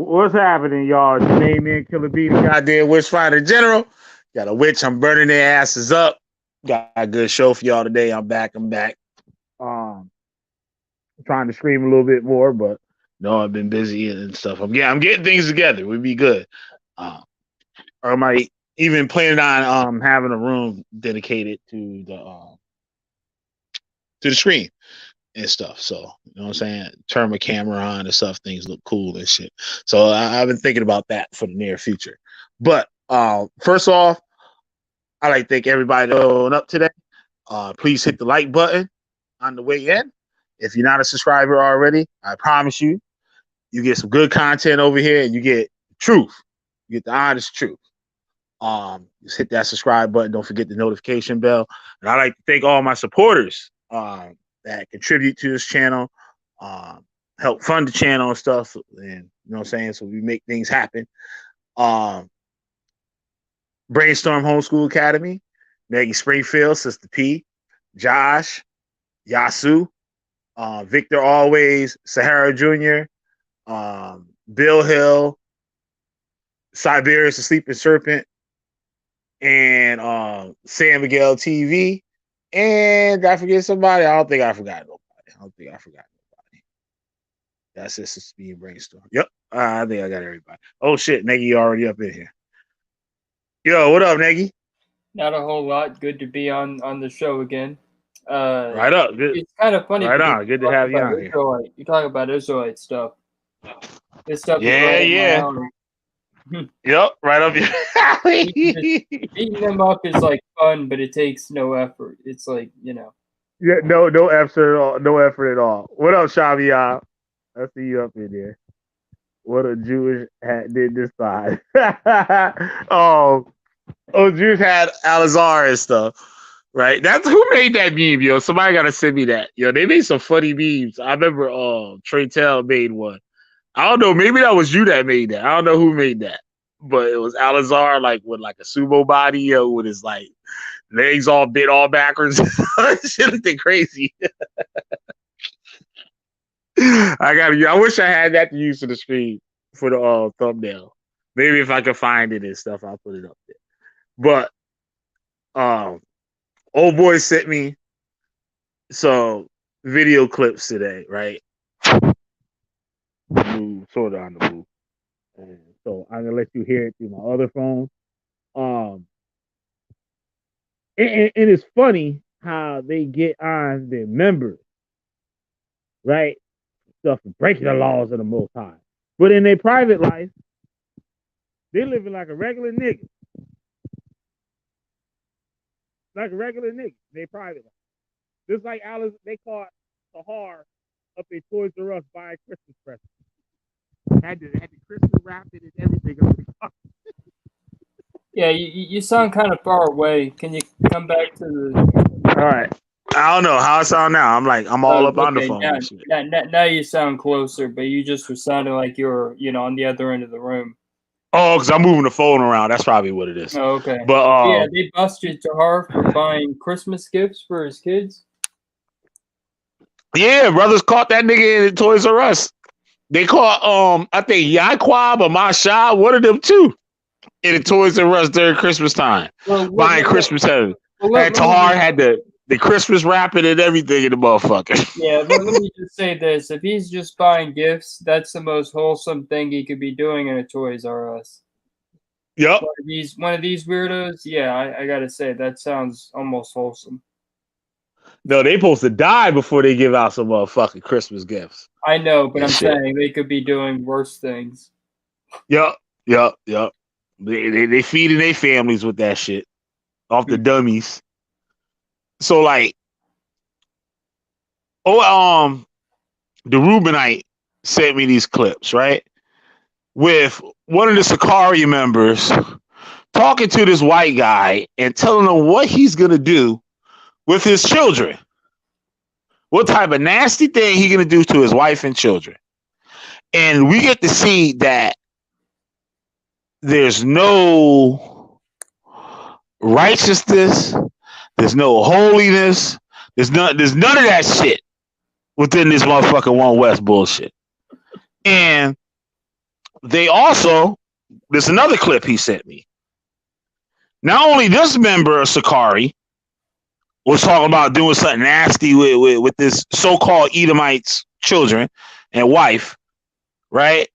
What's happening, y'all? Name in Killer B, the goddamn witch fighter general. Got a witch. I'm burning their asses up. Got a good show for y'all today. I'm back. Trying to scream a little bit more, but no, I've been busy and stuff. I'm getting things together. We'd be good. Or I might even planning on having a room dedicated to the screen and stuff. So, you know what I'm saying? Turn my camera on and stuff. Things look cool and shit. So I've been thinking about that for the near future. But first off, I'd like to thank everybody showing up today. Please hit the like button on the way in. If you're not a subscriber already, I promise you, you get some good content over here and you get truth. You get the honest truth. Just hit that subscribe button. Don't forget the notification bell. And I'd like to thank all my supporters that contribute to this channel, help fund the channel and stuff. And you know what I'm saying? So we make things happen. Brainstorm Homeschool Academy, Maggie Springfield, Sister P, Josh, Yasu, Victor Always, Sahara Jr., Bill Hill, Siberius the Sleeping Serpent, and San Miguel TV. And did I forget somebody? I don't think I forgot nobody. That's just a speed brainstorm. Yep. I think I got everybody. Oh shit, Nagy already up in here. Yo, what up, Nagy? Not a whole lot. Good to be on the show again. Right up. Good. It's kind of funny. Right on. Good to have you on here. You talk about Israelite stuff. This stuff yeah, is yeah. Yep, right up here. Beating them up is like fun, but it takes no effort. It's like, you know. Yeah, no effort at all. No effort at all. What up, Shavia? I see you up in there. What a Jewish hat did this side. Jews had Al-Azhar and stuff. Right? That's who made that meme, yo. Somebody gotta send me that. Yo, they made some funny memes. I remember Trey Tell made one. I don't know, maybe that was you that made that. I don't know who made that. But it was Al-Azhar like with like a sumo body, yo, with his like legs all bent all backwards. Shit looked crazy. I wish I had that to use for the screen for the thumbnail. Maybe if I could find it and stuff, I'll put it up there. But old boy sent me some video clips today, right? Sort of on the move. And so I'm gonna let you hear it through my other phone. And it's funny how they get on their members, right? Stuff for breaking the laws of the Most High. But in their private life, they're living like a regular nigga. Like a regular nigga, they private life. Just like Alice, they caught Sahar up in Toys R Us buying Christmas presents. Had the Christmas wrapping and everything. Yeah, you sound kind of far away. Can you come back to the? All right. I don't know how I sound now. I'm all up on the phone. Now you sound closer, but you just were sounding like you're, on the other end of the room. Oh, because I'm moving the phone around. That's probably what it is. Oh, okay. But yeah, they busted Tahar for buying Christmas gifts for his kids. Yeah, brothers caught that nigga in Toys R Us. They caught I think Yaquab or Masha, one of them too, in the Toys R Us during Christmas time, buying Christmas heavy. And Tahar had the Christmas wrapping and everything in the motherfucker. Yeah, let me just say this. If he's just buying gifts, that's the most wholesome thing he could be doing in a Toys R Us. Yep. One of these weirdos, yeah, I gotta say, that sounds almost wholesome. No, they supposed to die before they give out some motherfucking Christmas gifts. I know, but I'm saying they could be doing worse things. Yep. They feeding their families with that shit off the dummies. So like, the Reubenite sent me these clips, right? With one of the Sicarri members talking to this white guy and telling him what he's gonna do with his children. What type of nasty thing he's gonna do to his wife and children. And we get to see that there's no righteousness, there's no holiness, there's none of that shit within this motherfucking One West bullshit. And They also, there's another clip he sent me. Not only this member of Sicarri was talking about doing something nasty with this so-called Edomite's children and wife, right?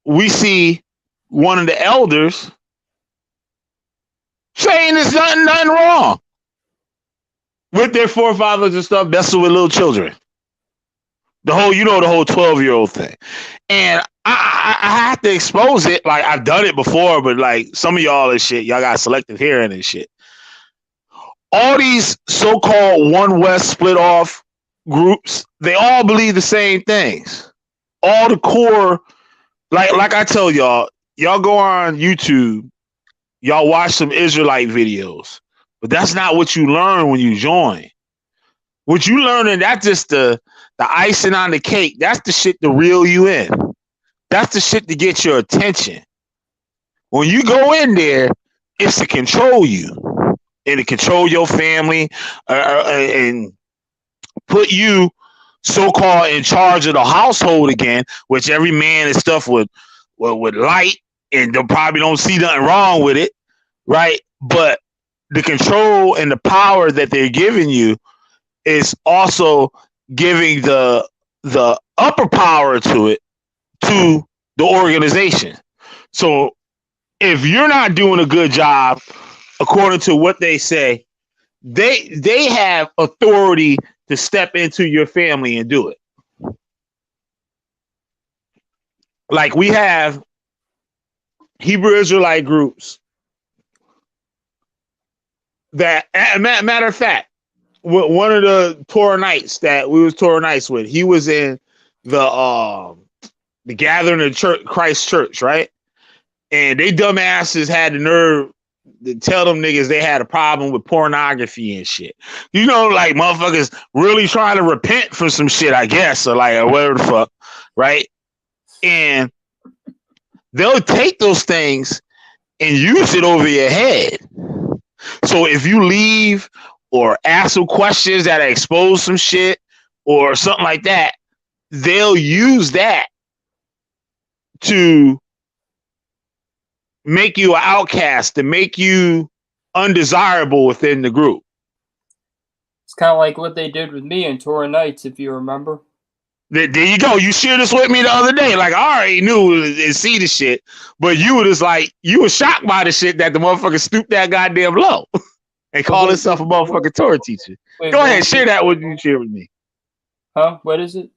We see one of the elders saying there's nothing wrong with their forefathers and stuff messing with little children. The whole 12-year-old thing. And I have to expose it. Like, I've done it before, but like some of y'all and shit, y'all got selective hearing and shit. All these so-called One West split off groups, they all believe the same things. All the core, like I tell y'all go on YouTube, y'all watch some Israelite videos, but that's not what you learn when you join. What you learning, that's just the icing on the cake. That's the shit to reel you in. That's the shit to get your attention. When you go in there, it's to control you and to control your family and put you so-called in charge of the household again, which every man and stuff would like, and they probably don't see nothing wrong with it, right? But the control and the power that they're giving you is also giving the upper power to it, to the organization. So if you're not doing a good job according to what they say, they have authority to step into your family and do it. Like, we have Hebrew Israelite groups that, matter of fact, one of the Torah Knights that we was Torah Knights with, he was in the gathering of Christ Church, right? And they dumbasses had the nerve to tell them niggas they had a problem with pornography and shit. Like, motherfuckers really trying to repent for some shit, I guess, or whatever the fuck, right? And they'll take those things and use it over your head. So if you leave or ask some questions that expose some shit or something like that, they'll use that to make you an outcast, to make you undesirable within the group. It's kind of like what they did with me in Torah Nights, if you remember. There you go. You shared this with me the other day. Like, I already knew and see the shit, but you were just like, you were shocked by the shit that the motherfucker stooped that goddamn low and called himself a motherfucking Torah teacher. Go ahead, share that with you. Share with me. Huh? What is it?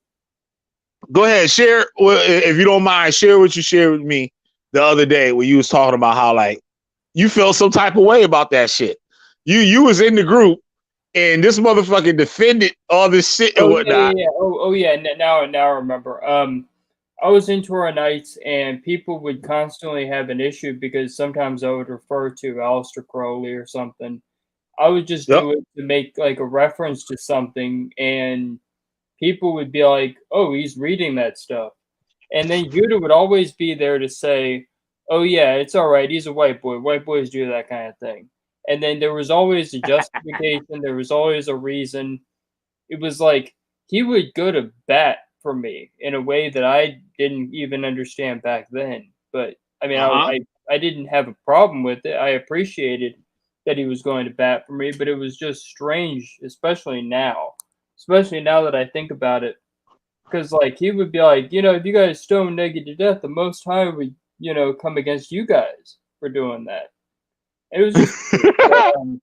Go ahead, share, if you don't mind. Share what you shared with me the other day when you was talking about how, like, you felt some type of way about that shit. You was in the group and this motherfucker defended all this shit and whatnot. Yeah. Now I remember. I was in Torah Nights and people would constantly have an issue because sometimes I would refer to Aleister Crowley or something. I would just do it to make like a reference to something, and people would be like, "Oh, he's reading that stuff," and then Judah would always be there to say, "Oh yeah, it's all right. He's a white boy. White boys do that kind of thing." And then there was always a justification. There was always a reason. It was like he would go to bat for me in a way that I didn't even understand back then. But I mean, I didn't have a problem with it. I appreciated that he was going to bat for me, but it was just strange, especially now that I think about it. Because, like, he would be like, if you guys stone Negi to death, the Most High would, come against you guys for doing that. It was just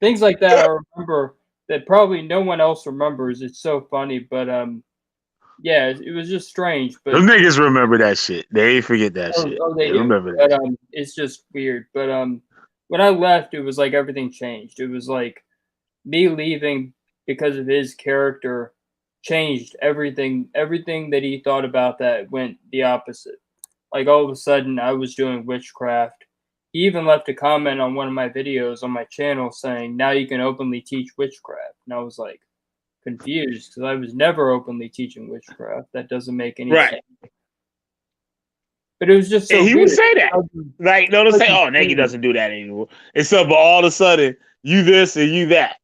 things like that I remember that probably no one else remembers. It's so funny, but yeah, it was just strange. But those niggas remember that shit. They ain't forget that shit. They do. Remember that. But it's just weird. But when I left, it was like everything changed. It was like me leaving because of his character changed everything. Everything that he thought about that went the opposite. Like, all of a sudden, I was doing witchcraft. He even left a comment on one of my videos on my channel saying, "Now you can openly teach witchcraft." And I was like confused because I was never openly teaching witchcraft. That doesn't make any sense. But it was just so and he weird. would say that. Like, don't say, "Oh, Negi doesn't do that anymore." And so, but all of a sudden, you this and you that.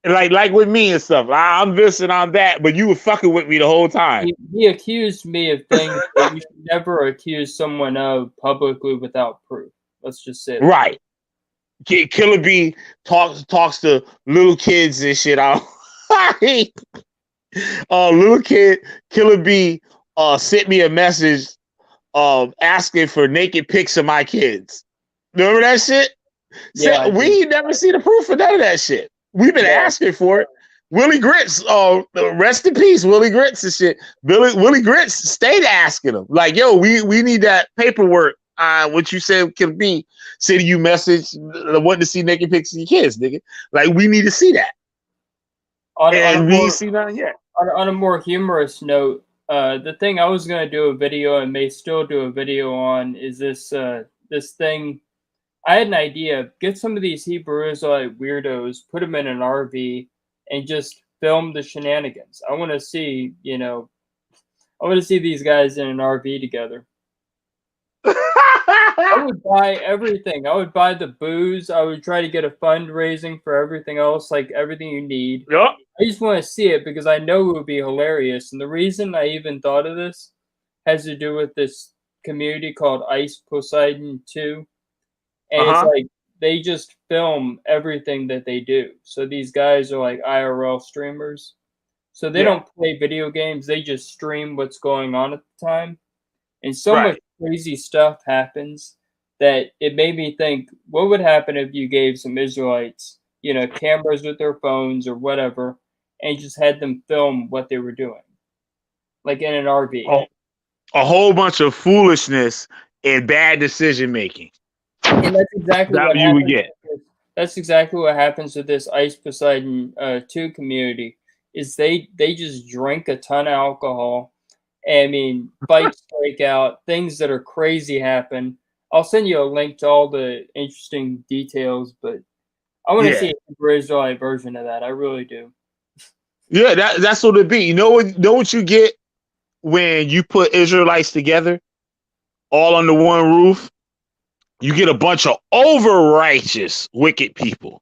like with me and stuff. I'm this and I'm that, but you were fucking with me the whole time. He accused me of things that you should never accuse someone of publicly without proof. Let's just say that. Right. Killer B talks to little kids and shit. Little kid Killer B sent me a message asking for naked pics of my kids. Remember that shit? Yeah, we never see the proof of none of that shit. We've been asking for it. Willie Grits, rest in peace, Willie Grits and shit. Willie Grits stayed asking him, like, yo, we need that paperwork. What you said can be sending you message wanting to see naked pics of your kids, nigga. Like, we need to see that. And we ain't seen nothing yet. On a more humorous note, the thing I was gonna do a video and may still do a video on is this thing. I had an idea. Get some of these Hebrew Israelite weirdos, put them in an RV, and just film the shenanigans. I want to see, I want to see these guys in an RV together. I would buy everything. I would buy the booze. I would try to get a fundraising for everything else, like everything you need. Yep. I just want to see it because I know it would be hilarious. And the reason I even thought of this has to do with this community called Ice Poseidon 2. And it's like they just film everything that they do. So these guys are like IRL streamers. So they don't play video games. They just stream what's going on at the time. And so much crazy stuff happens that it made me think, what would happen if you gave some Israelites, cameras with their phones or whatever, and just had them film what they were doing, like in an RV. A whole bunch of foolishness and bad decision making. And that's exactly what you would get. That's exactly what happens with this Ice Poseidon 2 community. Is they just drink a ton of alcohol. I mean, fights break out, things that are crazy happen. I'll send you a link to all the interesting details, but I want to see a Hebrew Israelite version of that. I really do. Yeah, that's what it'd be. You know what you get when you put Israelites together, all under one roof? You get a bunch of over-righteous, wicked people.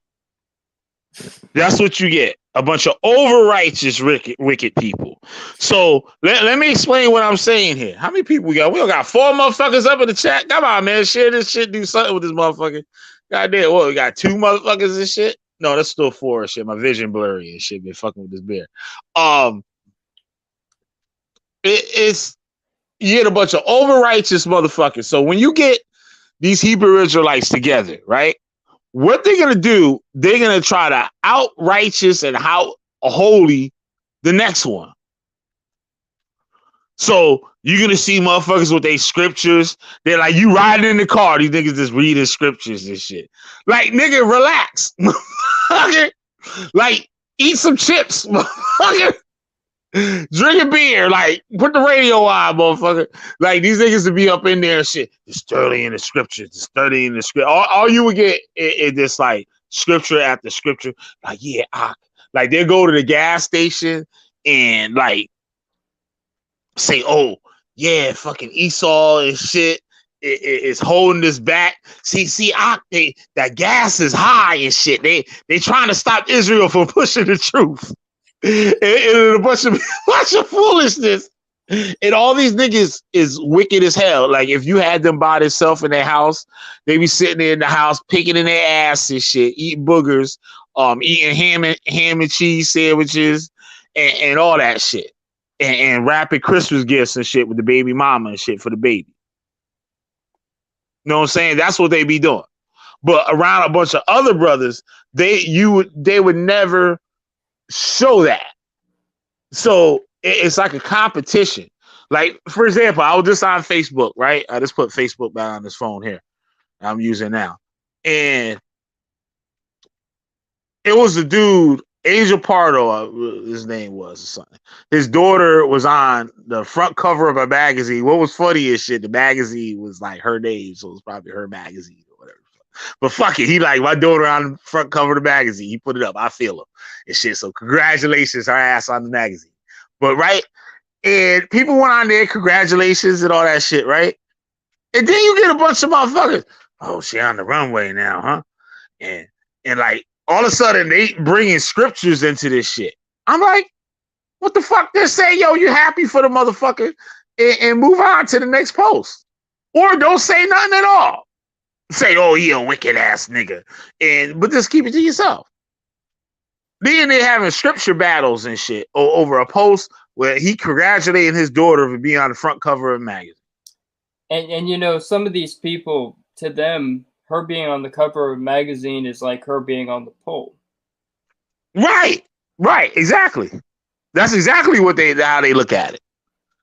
That's what you get. A bunch of over-righteous, wicked people. So let me explain what I'm saying here. How many people we got? We got 4 motherfuckers up in the chat. Come on, man. Share this shit. Do something with this motherfucker. Goddamn. What, we got 2 motherfuckers and shit? No, that's still 4 and shit. My vision blurry and shit. Been fucking with this beer. It's you get a bunch of over-righteous motherfuckers. So when you get these Hebrew Israelites together, right? What they're going to do, they're going to try to out-righteous and out-holy the next one. So you're going to see motherfuckers with their scriptures. They're like, you riding in the car, these niggas just reading scriptures and shit. Like, nigga, relax. Like, eat some chips. Drink a beer, like put the radio on, motherfucker. Like these niggas to be up in there and shit. It's dirty in the scriptures. It's dirty in the script. All you would get is this like scripture after scripture. Like like they go to the gas station and like say, oh yeah, fucking Esau and shit is holding this back. See, that gas is high and shit. They trying to stop Israel from pushing the truth. And a bunch of foolishness, and all these niggas is wicked as hell. Like if you had them by themselves in their house, they be sitting there in the house picking in their ass and shit, eating boogers, eating ham and cheese sandwiches, and all that shit, and wrapping Christmas gifts and shit with the baby mama and shit for the baby. You know what I'm saying? That's what they be doing. But around a bunch of other brothers, they would never show that. So it's like a competition. Like, for example, I was just on Facebook, right? I just put Facebook back on this phone here I'm using now. And it was a dude, Angel Pardo, his name was or something. His daughter was on the front cover of a magazine. What was funny is shit, the magazine was like her name, so it was probably her magazine or whatever. But fuck it, he like my daughter on the front cover of the magazine. He put it up. I feel him and shit. So congratulations, her ass on the magazine. But right, and people went on there, congratulations and all that shit, right? And then you get a bunch of motherfuckers. Oh, she on the runway now, huh? And like all of a sudden they bringing scriptures into this shit. I'm like, what the fuck? Just say, yo, you happy for the motherfucker and move on to the next post. Or don't say nothing at all. Say, oh, he a wicked ass nigga. But just keep it to yourself. Then they having scripture battles and shit over a post where he congratulated his daughter for being on the front cover of a magazine. And you know, some of these people, to them, her being on the cover of a magazine is like her being on the pole. Right, exactly. That's exactly how they look at it.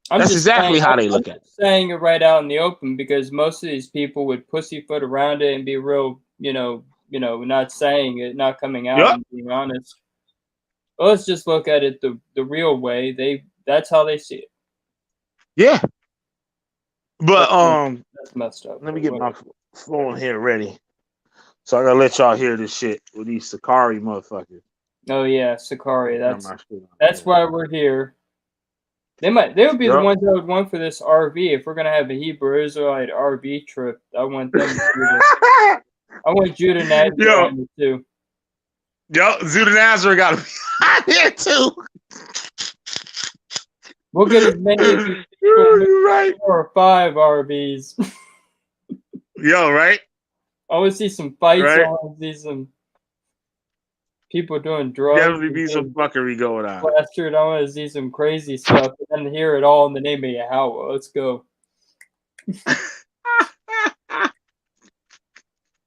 That's exactly how they look at it. Saying it right out in the open, because most of these people would pussyfoot around it and be real, not saying it, not coming out and being honest. Well, let's just look at it the real way. That's how they see it. Yeah. But that's messed up. Let me get my phone here ready. So I gotta let y'all hear this shit with these Sicarri motherfuckers. Oh yeah, Sicarri. That's why we're here. They would be the ones I would want for this RV. If we're gonna have a Hebrew Israelite RV trip, I want them to do this. I want Judah Nazareth on it too. Yo, Judah Nazareth gotta be on here too. We'll get as many of these people, right? 4 or 5 RVs. Yo, right? I want to see some fights. Right? I want to see some people doing drugs. Definitely be some fuckery going on. Plastered. I want to see some crazy stuff and then hear it all in the name of Yahawah. Let's go.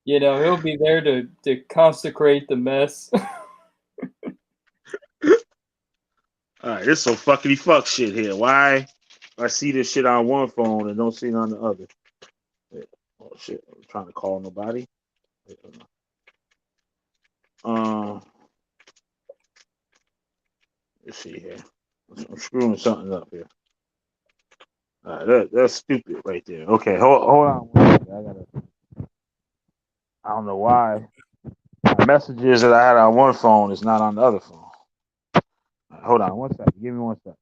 He'll be there to consecrate the mess. All right, this some fuckity fuck shit here. Why I see this shit on one phone and don't see it on the other? Oh shit! I'm trying to call nobody. Let's see here. I'm screwing something up here. All right, that's stupid right there. Okay, hold on. I don't know why my messages that I had on one phone is not on the other phone. Right, hold on 1 second. Give me 1 second.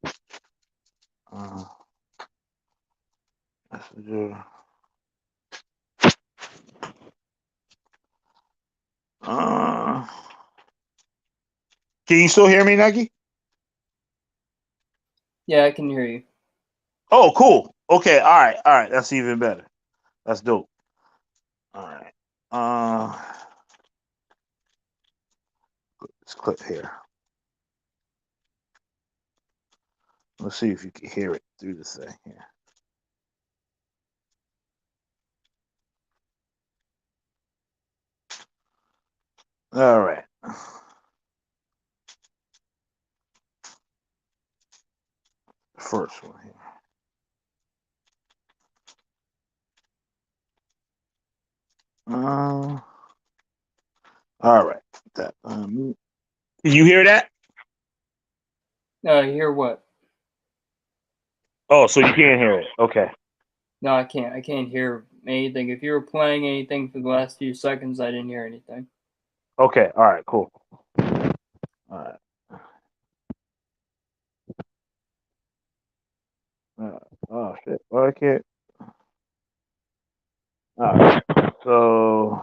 Messenger. Can you still hear me, Nike? Yeah, I can hear you. Oh, cool. Okay, all right. That's even better. That's dope. All right. Let's click here. Let's see if you can hear it through the thing here. All right. First one here. All right. That. Can you hear that? Hear what? Oh, so you can't hear it. Okay. No, I can't. I can't hear anything. If you were playing anything for the last few seconds, I didn't hear anything. Okay. All right. Cool. All right. Oh shit! Well, I can't. All right. So,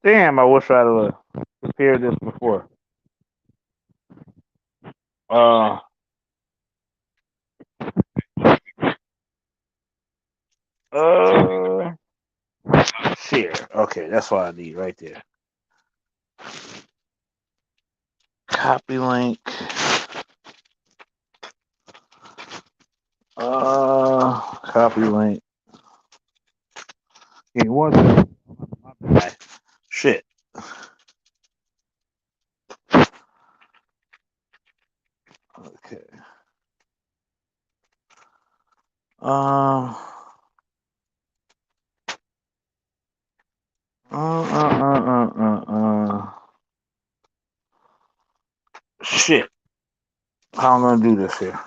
damn! I wish I'd have prepared this before. Share. Okay, that's what I need right there. Copy link. Copy link. Give me 1 second. Shit. Okay. Shit. How am I gonna do this here?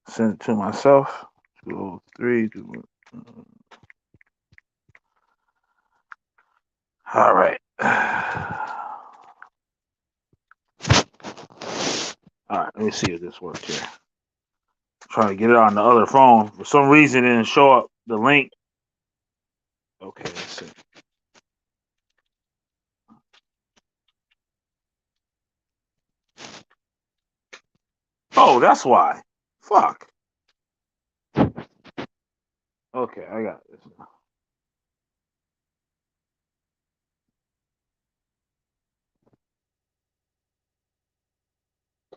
Send it to myself. 203. All right. All right. Let me see if this works here. Trying to get it on the other phone. For some reason, it didn't show up the link. Okay, let's Oh, that's why. Fuck. Okay, I got this now.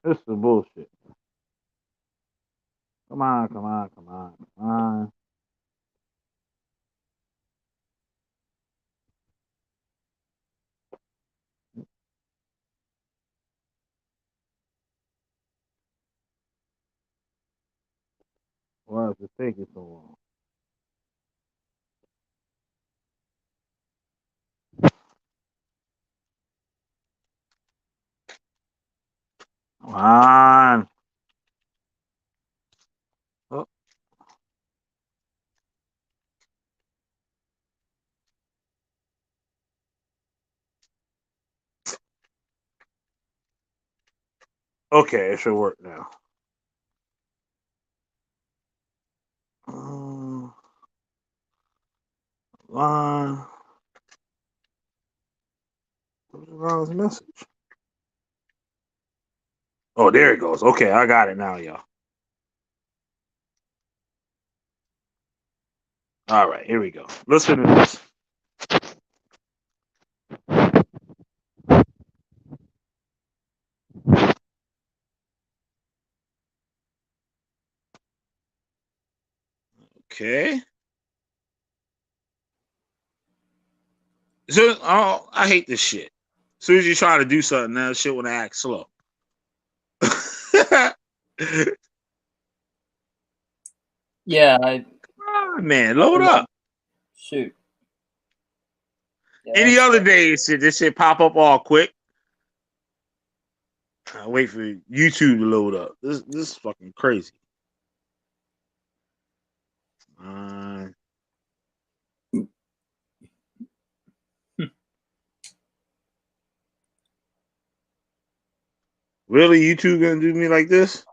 This is bullshit. Come on, come on, come on, come on. Why is it taking so long? Come on. Oh, okay, it should work now. Line. What's wrong with the message? Oh, there it goes. Okay, I got it now, y'all. All right, here we go. Listen to this. Okay. So, oh, I hate this shit. As soon as you try to do something, that shit want to act slow. Yeah, Oh, man, load up. Shoot. Yeah, Any other day, this shit pop up all quick. I wait for YouTube to load up. This is fucking crazy. Really, YouTube gonna do me like this?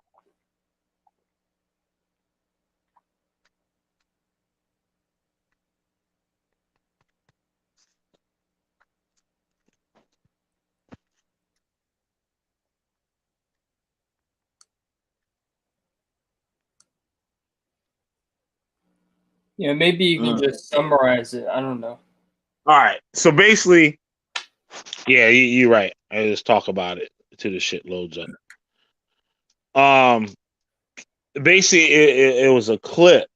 Yeah, maybe you can just summarize it. I don't know. All right. So basically, yeah, you're right. I just talk about it till the shit loads up. Basically, it was a clip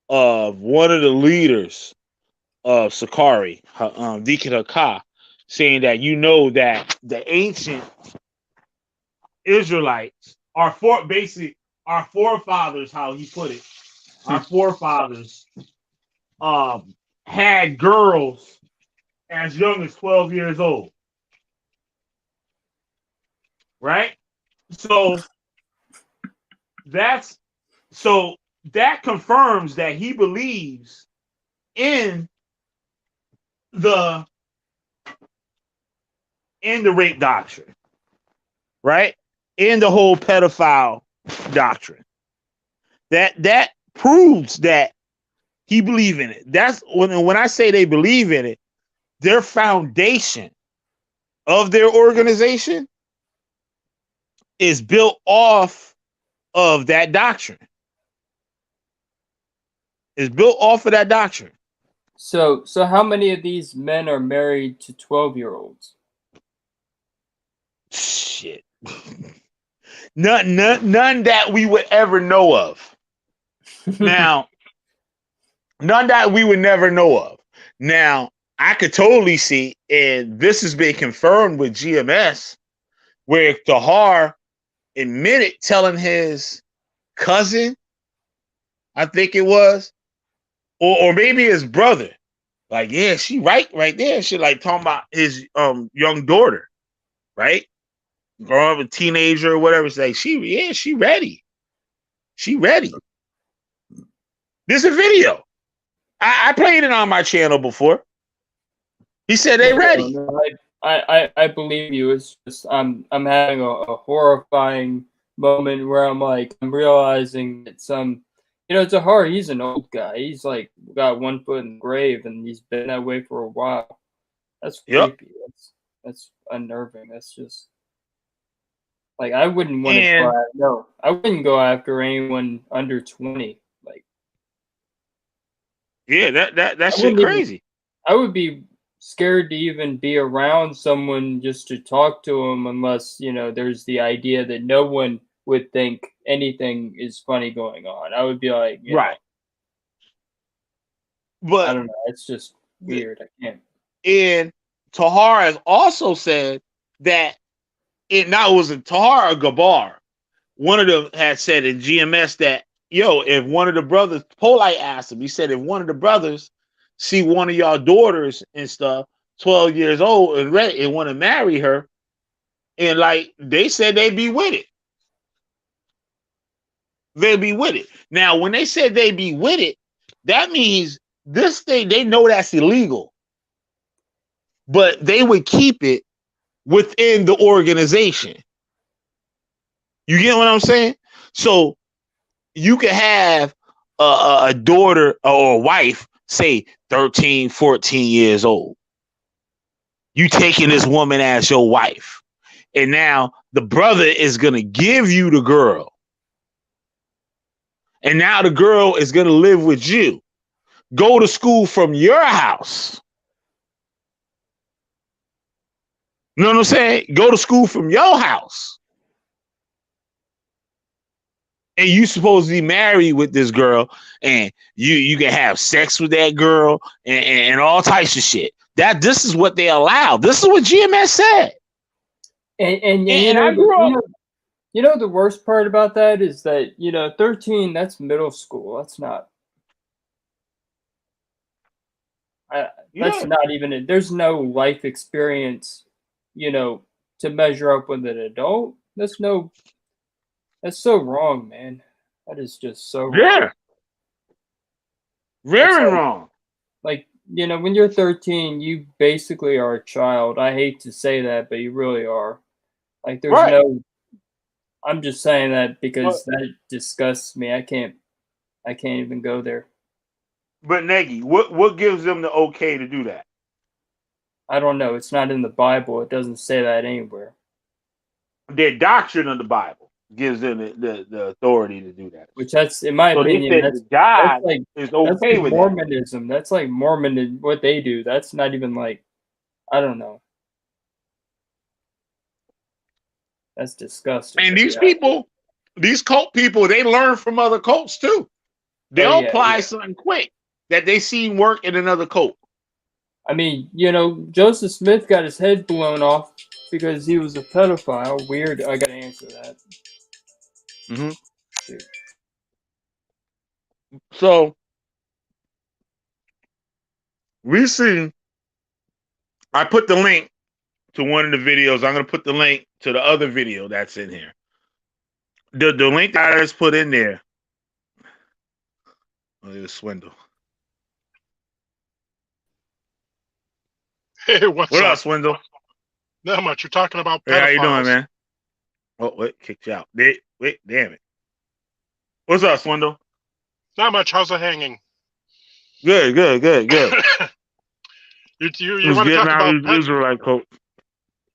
of one of the leaders of Sicarri, Deacon Hakah, saying that that the ancient Israelites basically our forefathers, how he put it, our forefathers had girls as young as 12 years old. Right? So that confirms that he believes in the rape doctrine, right? In the whole pedophile doctrine. That proves that he believes in it. That's when I say they believe in it, their foundation of their organization is built off of that doctrine. It's built off of that doctrine. So how many of these men are married to 12-year-olds? Shit. None that we would ever know of. Now, none that we would never know of. Now, I could totally see, and this has been confirmed with GMS, where Tahar admitted telling his cousin, I think it was, or maybe his brother, like, yeah, she right there. She like talking about his young daughter, right? Growing up a teenager or whatever. It's like she ready. She ready. There's a video. I played it on my channel before. He said they ready. No, I believe you. It's just I'm having a horrifying moment where I'm realizing that Tahar, he's an old guy. He's like got one foot in the grave and he's been that way for a while. That's Yep. creepy. That's unnerving. That's just Like I wouldn't want to go And after, no, I wouldn't go after anyone under 20. Like yeah, that I shit wouldn't even crazy. I would be scared to even be around someone just to talk to them unless, there's the idea that no one would think anything is funny going on. I would be like, Right. I But don't know. It's just weird. I can't. and Tahar has also said that it now was a Tahar or Gabar. One of them had said in GMS that, yo, if one of the brothers, Polite asked him, he said, if one of the brothers see one of y'all daughters and stuff, 12 years old and ready and want to marry her, and like they said they'd be with it. They'd be with it. Now, when they said they'd be with it, that means this thing, they know that's illegal, but they would keep it within the organization. You get what I'm saying? So you could have a daughter or a wife, say 13, 14 years old. You taking this woman as your wife. And now the brother is going to give you the girl. And now the girl is going to live with you. Go to school from your house. You know what I'm saying? Go to school from your house. And you supposed to be married with this girl, and you can have sex with that girl and all types of shit. This is what they allow. This is what GMS said. And I grew up. The worst part about that is that 13, that's middle school. That's not. That's not even. There's no life experience, to measure up with an adult. That's so wrong, man. That is just so wrong. Yeah. Very wrong. Like, when you're 13, you basically are a child. I hate to say that, but you really are. Like, there's no. I'm just saying that because that disgusts me. I can't even go there. But Nagy, what gives them the okay to do that? I don't know. It's not in the Bible. It doesn't say that anywhere. Their doctrine of the Bible gives them the authority to do that. Which that's, in my opinion, that's like is okay with Mormonism. That's like Mormon, what they do. That's not even like, I don't know. That's disgusting. And these people, these cult people, they learn from other cults too. They'll apply something quick that they seen work in another cult. I mean, Joseph Smith got his head blown off because he was a pedophile. Weird. I gotta answer that. Mm-hmm. So we see. I put the link to one of the videos. I'm gonna put the link to the other video that's in here. The link that I just put in there. Oh, it was Swindle. Hey, what's what up? Up, Swindle? Not much. You're talking about pedophiles. Hey, how you doing, man? Oh, wait, kicked you out. Wait, damn it. What's up, Swindle? Not much. How's the hanging? Good. you want to talk about Israelite cult.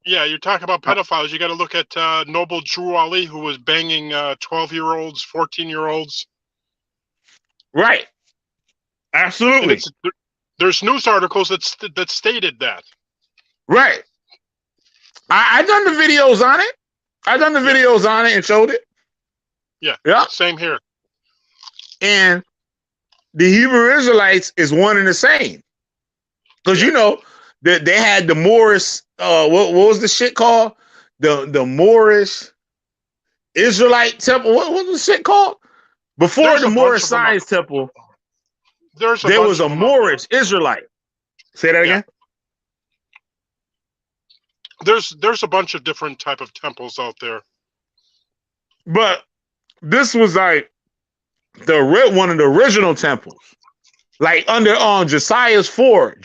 Yeah, you're talking about pedophiles. You got to look at Noble Drew Ali, who was banging 12-year-olds, 14-year-olds. Right. Absolutely. There's news articles that stated that. Right. I done the videos on it. I done the videos on it and showed it. Yeah. Same here. And the Hebrew Israelites is one and the same. Because they had the Moorish, what was the shit called? The Moorish Israelite temple. What was the shit called? Before the Moorish Science Temple, there was a Moorish Israelite. Say that again. There's a bunch of different type of temples out there. But this was like one of the original temples. Like under Josiah Ford,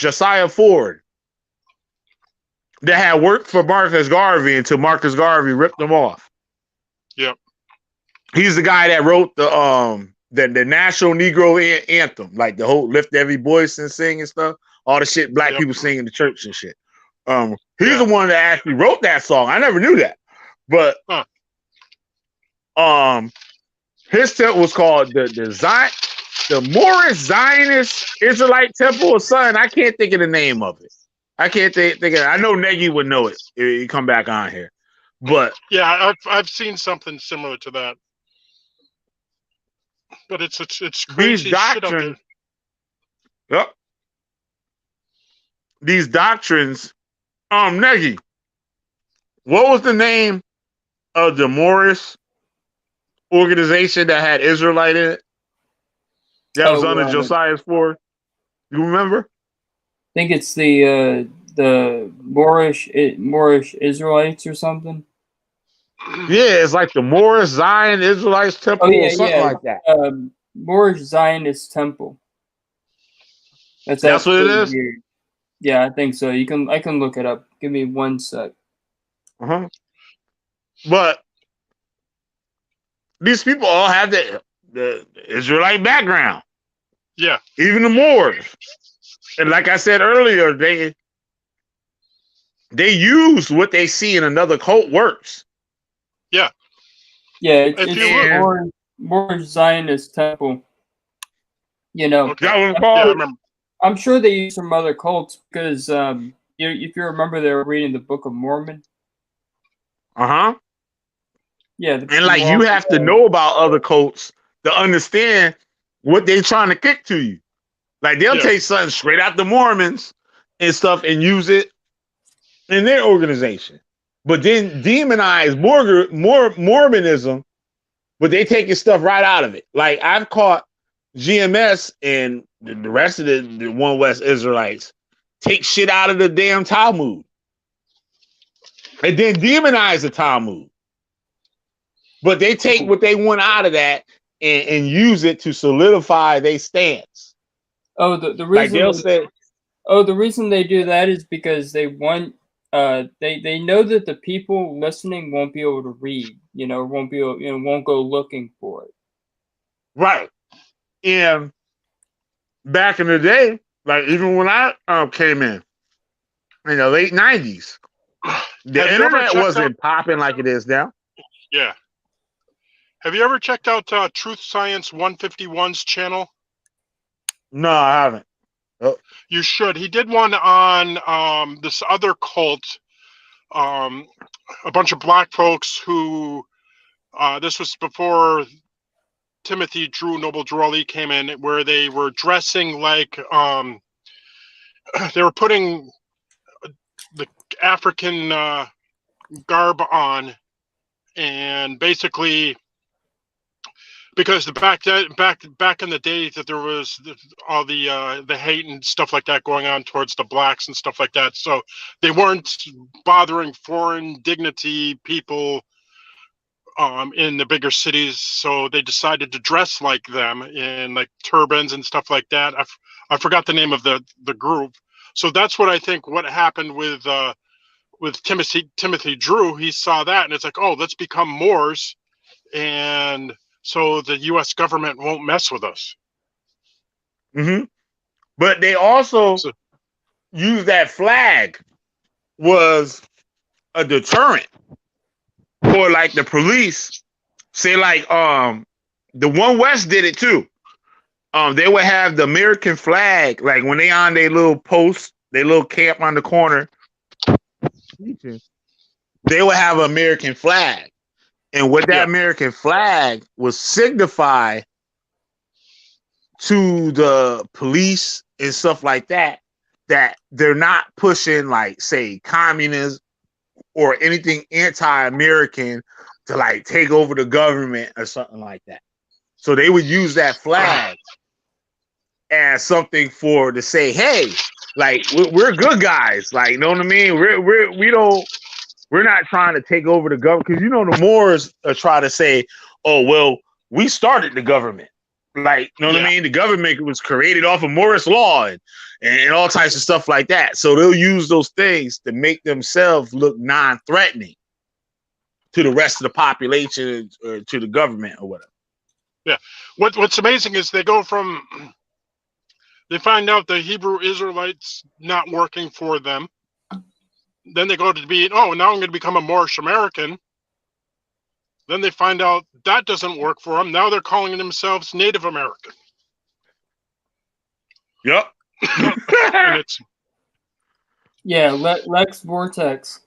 that had worked for Marcus Garvey until Marcus Garvey ripped them off. Yep. He's the guy that wrote the National Negro Anthem, like the whole lift every voice and sing and stuff, all the shit black people sing in the church and shit. He's the one that actually wrote that song. I never knew that, but His temple was called the Moorish Zionist Israelite Temple or something. I can't think of the name of it. I can't think of it. I know Negi would know it if he come back on here. But yeah, I've seen something similar to that. But it's crazy shit out there. Yep. These doctrines, Negi, what was the name of the Moorish organization that had Israelite in it? That was under Josiah's force. You remember? I think it's the Moorish Israelites or something. Yeah, it's like the Moorish Zion Israelites Temple or something like that. Moorish Zionist Temple. That's what it is? Weird. Yeah, I think so. I can look it up. Give me 1 sec. But these people all have the Israelite background. Yeah. Even the Moors. And like I said earlier, they use what they see in another cult works. Yeah. Yeah, it's Moorish Zionist Temple. You know, okay. I remember. I'm sure they use some other cults because if you remember, they were reading the Book of Mormon. Yeah, and like you have to know about other cults to understand what they're trying to kick to you. Like they'll take something straight out the Mormons and stuff and use it in their organization, but then demonize Mormonism, but they taking stuff right out of it. Like I've caught GMS and the rest of the One West Israelites take shit out of the damn Talmud and then demonize the Talmud. But they take what they want out of that and use it to solidify their stance. Oh, the reason the reason they do that is because they want they know that the people listening won't be able to read, won't go looking for it. Right. And back in the day, like even when I came in the late 90s, the internet wasn't popping like it is now. Yeah. Have you ever checked out Truth Science 151's channel? No, I haven't. Oh. You should. He did one on this other cult, a bunch of black folks who, this was before Timothy Noble Drew Ali came in, where they were dressing like, they were putting the African garb on, and basically, because back in the day that there was all the hate and stuff like that going on towards the blacks and stuff like that, so they weren't bothering foreign dignity people in the bigger cities, so they decided to dress like them in like turbans and stuff like that. I forgot the name of the group. So that's what I think what happened with Timothy Drew. He saw that and it's like, oh, let's become Moors, and so the U.S. government won't mess with us. But they also use that flag was a deterrent for like the police. Say like the One West did it too. They would have the American flag, like when they on their little post, their little camp on the corner, they would have an American flag. And what that American flag was signify to the police and stuff like that, that they're not pushing like, say, communism or anything anti-American to like take over the government or something like that. So they would use that flag as something to say, hey, like we're good guys. Like, you know what I mean? We're not trying to take over the government, because the Moors are trying to say, oh, well, we started the government. Like, you know what I mean? The government was created off of Moorish law and all types of stuff like that. So they'll use those things to make themselves look non-threatening to the rest of the population or to the government or whatever. Yeah. What's amazing is they find out the Hebrew Israelites not working for them. Then they go to be, oh, now I'm going to become a Moorish American. Then they find out that doesn't work for them. Now they're calling themselves Native American. Yep. And it's Yeah, Lex Vortex.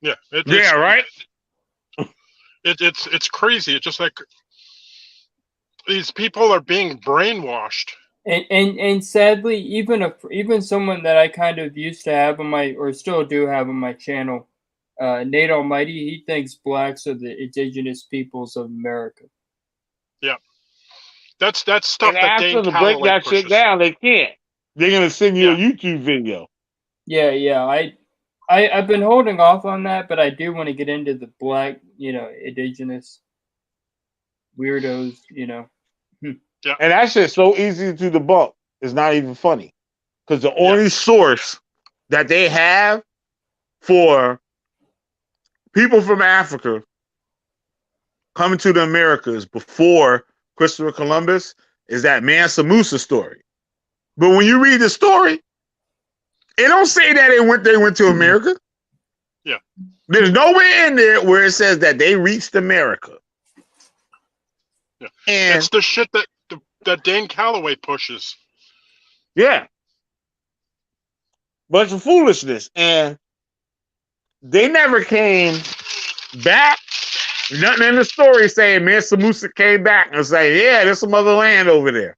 yeah, yeah, right. It's crazy. It's just like these people are being brainwashed. And sadly, even someone that I kind of used to have on my, or still do have on my channel, Nate Almighty, he thinks blacks are the indigenous peoples of America. Yeah, that's stuff And that ask Dane them to break Calloway that pushes. shit down. They can't. They're gonna send you a Yeah. YouTube video. Yeah. I've been holding off on that, but I do want to get into the black, indigenous weirdos, Yeah. And that shit's so easy to debunk. It's not even funny. Because the only source that they have for people from Africa coming to the Americas before Christopher Columbus is that Mansa Musa story. But when you read the story, it don't say that they went to America. Yeah. There's nowhere in there where it says that they reached America. Yeah. And it's the shit that Dane Calloway pushes. Yeah. Bunch of foolishness. And they never came back. Nothing in the story saying Mansa Musa came back and say, yeah, there's some other land over there.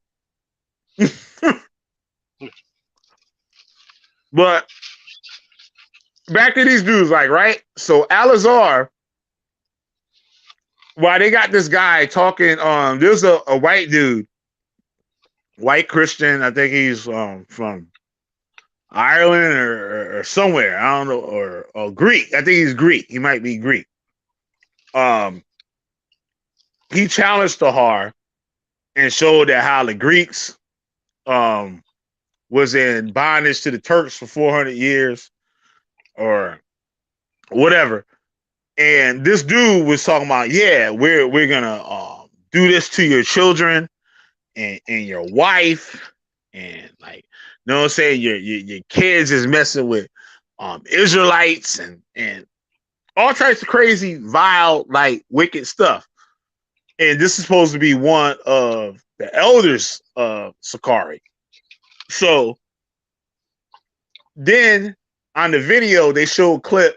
But back to these dudes, like, right? So Al-Azhar, why they got this guy talking, there's a white dude, white Christian, I think he's from Ireland or somewhere, I don't know, or Greek. I think he's Greek. He might be Greek. He challenged Tahar and showed that how the Greeks was in bondage to the Turks for 400 years or whatever. And this dude was talking about, yeah, we're gonna do this to your children and your wife, and like, you know what I'm saying, your kids is messing with Israelites and all types of crazy, vile, like wicked stuff. And this is supposed to be one of the elders of Sicarri. So then on the video, they show a clip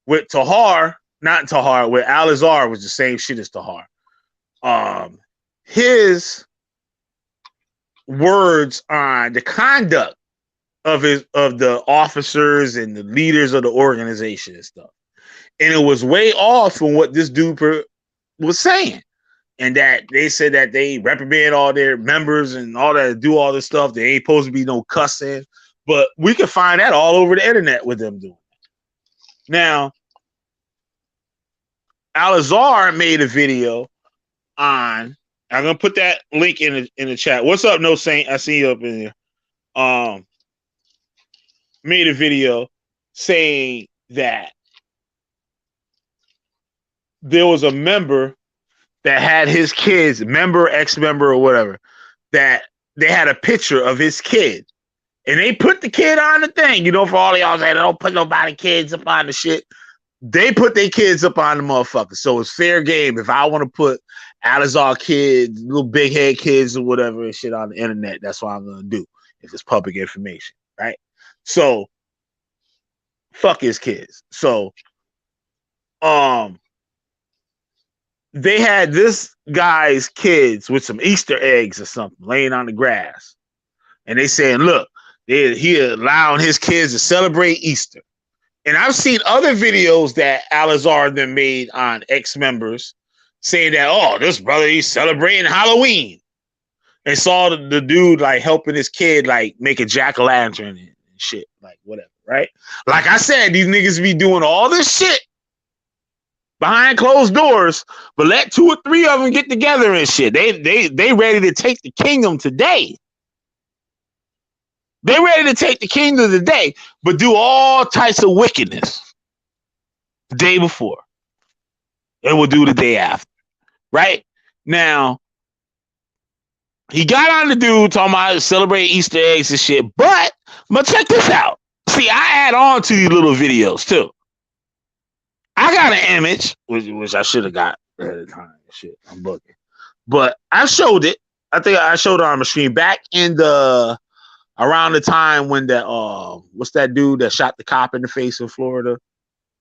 with Tahar, not Tahar, with Al-Azhar was the same shit as Tahar. His words on the conduct of the officers and the leaders of the organization and stuff. And it was way off from what this dude was saying. And that they said that they reprimand all their members and all that, do all this stuff. There ain't supposed to be no cussing. But we can find that all over the internet with them doing it. Now, Al-Azhar made a video on, I'm gonna put that link in the chat. What's up, No Saint? I see you up in here. Made a video saying that there was a member that had his kids, ex-member or whatever, that they had a picture of his kid. And they put the kid on the thing. For all of y'all saying, don't put nobody kids up on the shit. They put their kids up on the motherfucker. So it's fair game. If I want to put Al-Azhar kids, little big head kids or whatever and shit on the internet, that's what I'm going to do. If it's public information, right? So, fuck his kids. So, they had this guy's kids with some Easter eggs or something laying on the grass. And they saying, look, he allowing his kids to celebrate Easter. And I've seen other videos that Al-Azhar then made on ex-members saying that, oh, this brother, he's celebrating Halloween. And saw the dude like helping his kid like make a jack-o'-lantern and shit, like whatever, right? Like I said, these niggas be doing all this shit behind closed doors, but let 2 or 3 of them get together and shit. They ready to take the kingdom today. They ready to take the kingdom today, but do all types of wickedness the day before. And will do the day after. Right? Now, he got on the dude talking about celebrate Easter eggs and shit, but check this out. See, I add on to these little videos too. I I got an image, which I should have got at the time. Shit, I'm booking. But I showed it. I think I showed it on the screen back in the around the time when that what's that dude that shot the cop in the face in Florida?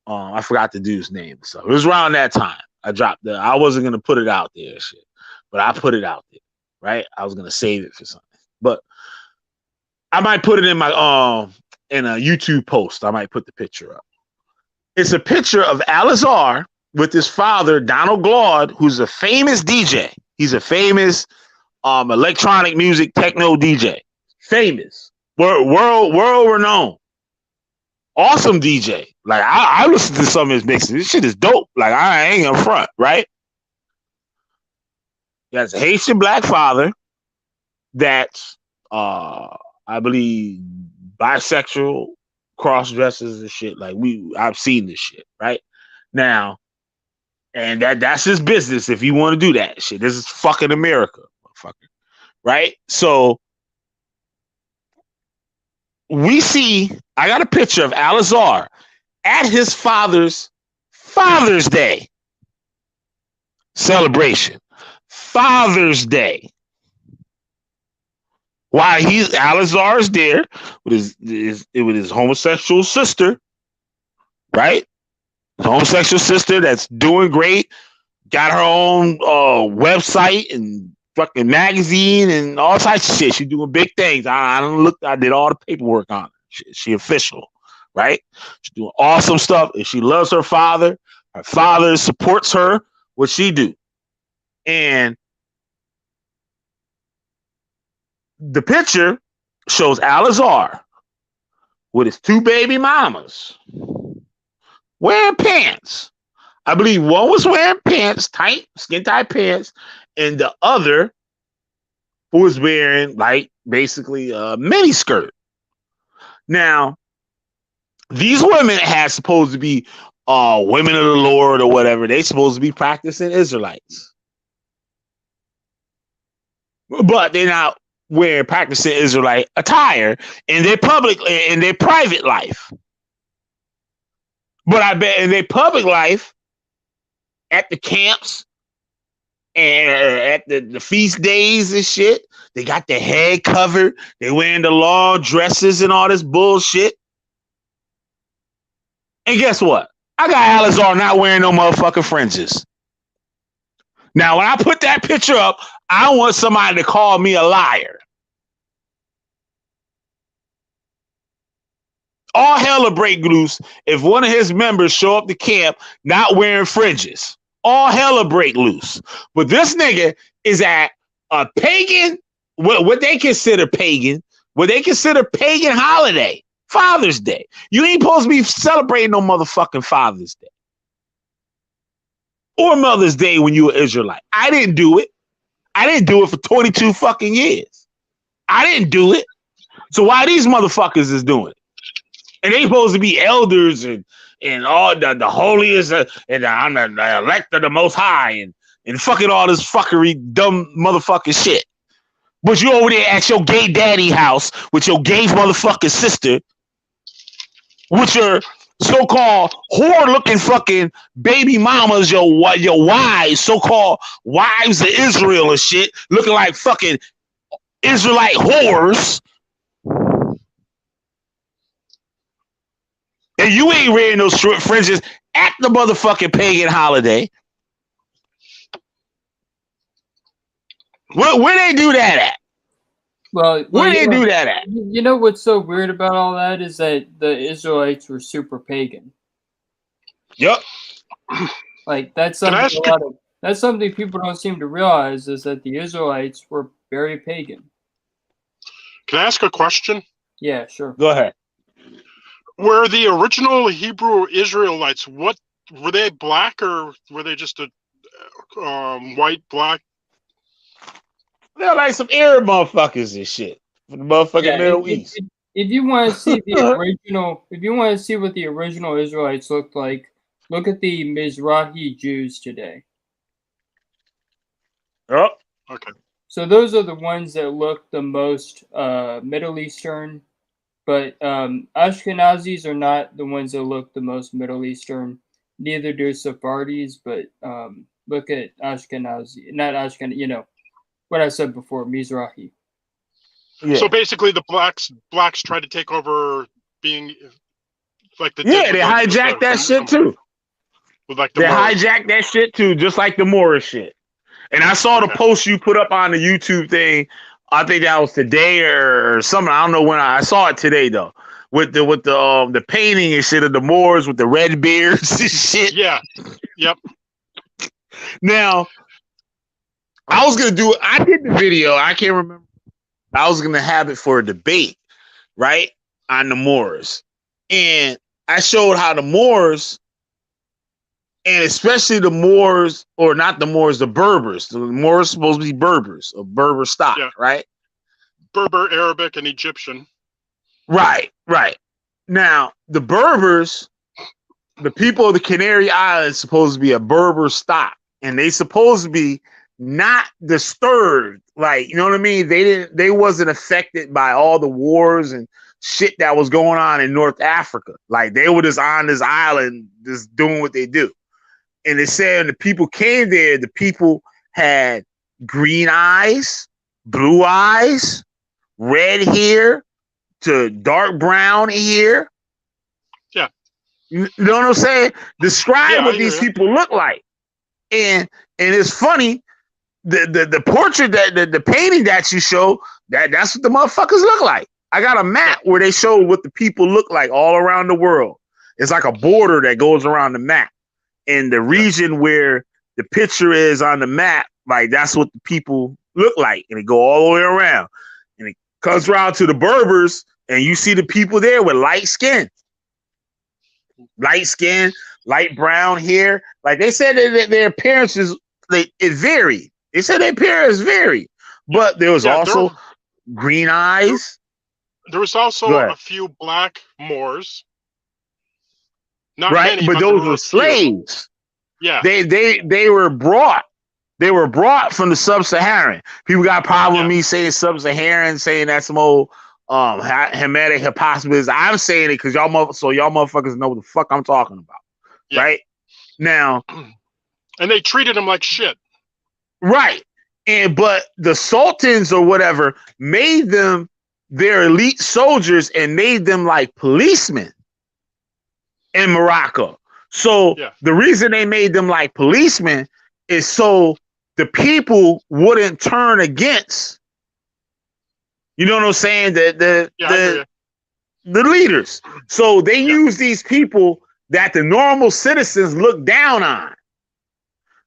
I forgot the dude's name. So it was around that time. I wasn't gonna put it out there, shit, but I put it out there, right? I was gonna save it for something, but I might put it in my in a YouTube post. I might put the picture up. It's a picture of Alizar with his father, Donald Glaude, who's a famous DJ. He's a famous electronic music techno DJ. Famous, world renowned, awesome DJ. Like I listened to some of his mixes. This shit is dope. Like I ain't in front, right? He has a Haitian black father that's I believe bisexual, cross dresses and shit. Like I've seen this shit, right? Now, and that's his business if you want to do that shit. This is fucking America, motherfucker. Right? So we see, I got a picture of Alizar at his father's Father's Day celebration. Father's Day. While Alizar is there with his homosexual sister, right? His homosexual sister that's doing great, got her own website and fucking magazine and all types of shit. She's doing big things. I did all the paperwork on her. She official, right? She's doing awesome stuff. And she loves her father. Her father supports her. What she do. And the picture shows Alizar with his two baby mamas wearing pants. I believe one was wearing pants, tight, skin tight pants, and the other was wearing like basically a mini skirt. Now, these women had supposed to be women of the Lord or whatever. They supposed to be practicing Israelites, but they're not wearing practicing Israelite attire in their private life. But I bet in their public life, at the camps and at the feast days and shit, they got their head covered. They wearing the long dresses and all this bullshit. And guess what? I got Alizar not wearing no motherfucking fringes. Now, when I put that picture up, I want somebody to call me a liar. All hell will break loose if one of his members show up to camp not wearing fringes. All hell will break loose. But this nigga is at a pagan, what they consider pagan holiday, Father's Day. You ain't supposed to be celebrating no motherfucking Father's Day or Mother's Day when you were Israelite. I didn't do it. I didn't do it for 22 fucking years. I didn't do it. So why these motherfuckers is doing it? And they supposed to be elders and all the holiest and I'm the elect of the Most High and fucking all this fuckery, dumb motherfucking shit. But you over there at your gay daddy house with your gay motherfucking sister, with your so-called whore-looking fucking baby mamas, your wives, so-called wives of Israel and shit, looking like fucking Israelite whores. And you ain't wearing those short fringes at the motherfucking pagan holiday. Where they do that at? Well, where they do that at? You know what's so weird about all that is that the Israelites were super pagan. Yep. Like that's something people don't seem to realize is that the Israelites were very pagan. Can I ask a question? Yeah, sure. Go ahead. Were the original Hebrew Israelites, what were they, black or were they just a white, black? They're like some Arab motherfuckers and shit from the motherfucking Middle East. If you want to see the original, if you want to see what the original Israelites looked like, look at the Mizrahi Jews today. Oh, okay. So those are the ones that look the most Middle Eastern. But Ashkenazis are not the ones that look the most Middle Eastern. Neither do Sephardi's, but look at Ashkenazi, not Ashkenazi. You know what I said before, Mizrahi. Yeah. So basically, the blacks tried to take over, being like the they hijacked that shit too. With like they hijacked that shit too, just like the Moorish shit. And I saw the post you put up on the YouTube thing. I think that was today or something. I don't know when I saw it today though. With the painting and shit of the Moors with the red beards and shit. Yeah. Yep. Now, I did the video. I can't remember. I was gonna have it for a debate, right? On the Moors. And I showed how the Moors, and especially the Moors, or not the Moors, the Berbers. The Moors supposed to be Berbers, of Berber stock, right? Berber, Arabic, and Egyptian. Right. Now, the Berbers, the people of the Canary Islands, supposed to be a Berber stock, and they supposed to be not disturbed. Like, you know what I mean? They wasn't affected by all the wars and shit that was going on in North Africa. Like, they were just on this island, just doing what they do. And they said when the people came there, the people had green eyes, blue eyes, red hair to dark brown hair. Yeah. You know what I'm saying? Describe what these people look like. And it's funny, the portrait that the painting that you show, that's what the motherfuckers look like. I got a map where they show what the people look like all around the world. It's like a border that goes around the map. And the region where the picture is on the map, like that's what the people look like. And it go all the way around. And it comes around to the Berbers, and you see the people there with light skin, light brown hair. Like they said that their appearances, it varied. They said their appearance varied. But there was also green eyes. There was also a few black Moors. Not many, but those were slaves. Yeah, they were brought. They were brought from the sub-Saharan. People got a problem with me saying sub-Saharan, saying that's some old Hamitic hypothesis. I'm saying it because y'all motherfuckers know what the fuck I'm talking about, right? Now, and they treated them like shit, right? But the sultans or whatever made them their elite soldiers and made them like policemen in Morocco. So the reason they made them like policemen is so the people wouldn't turn against, you know what I'm saying, the leaders. So they use these people that the normal citizens look down on.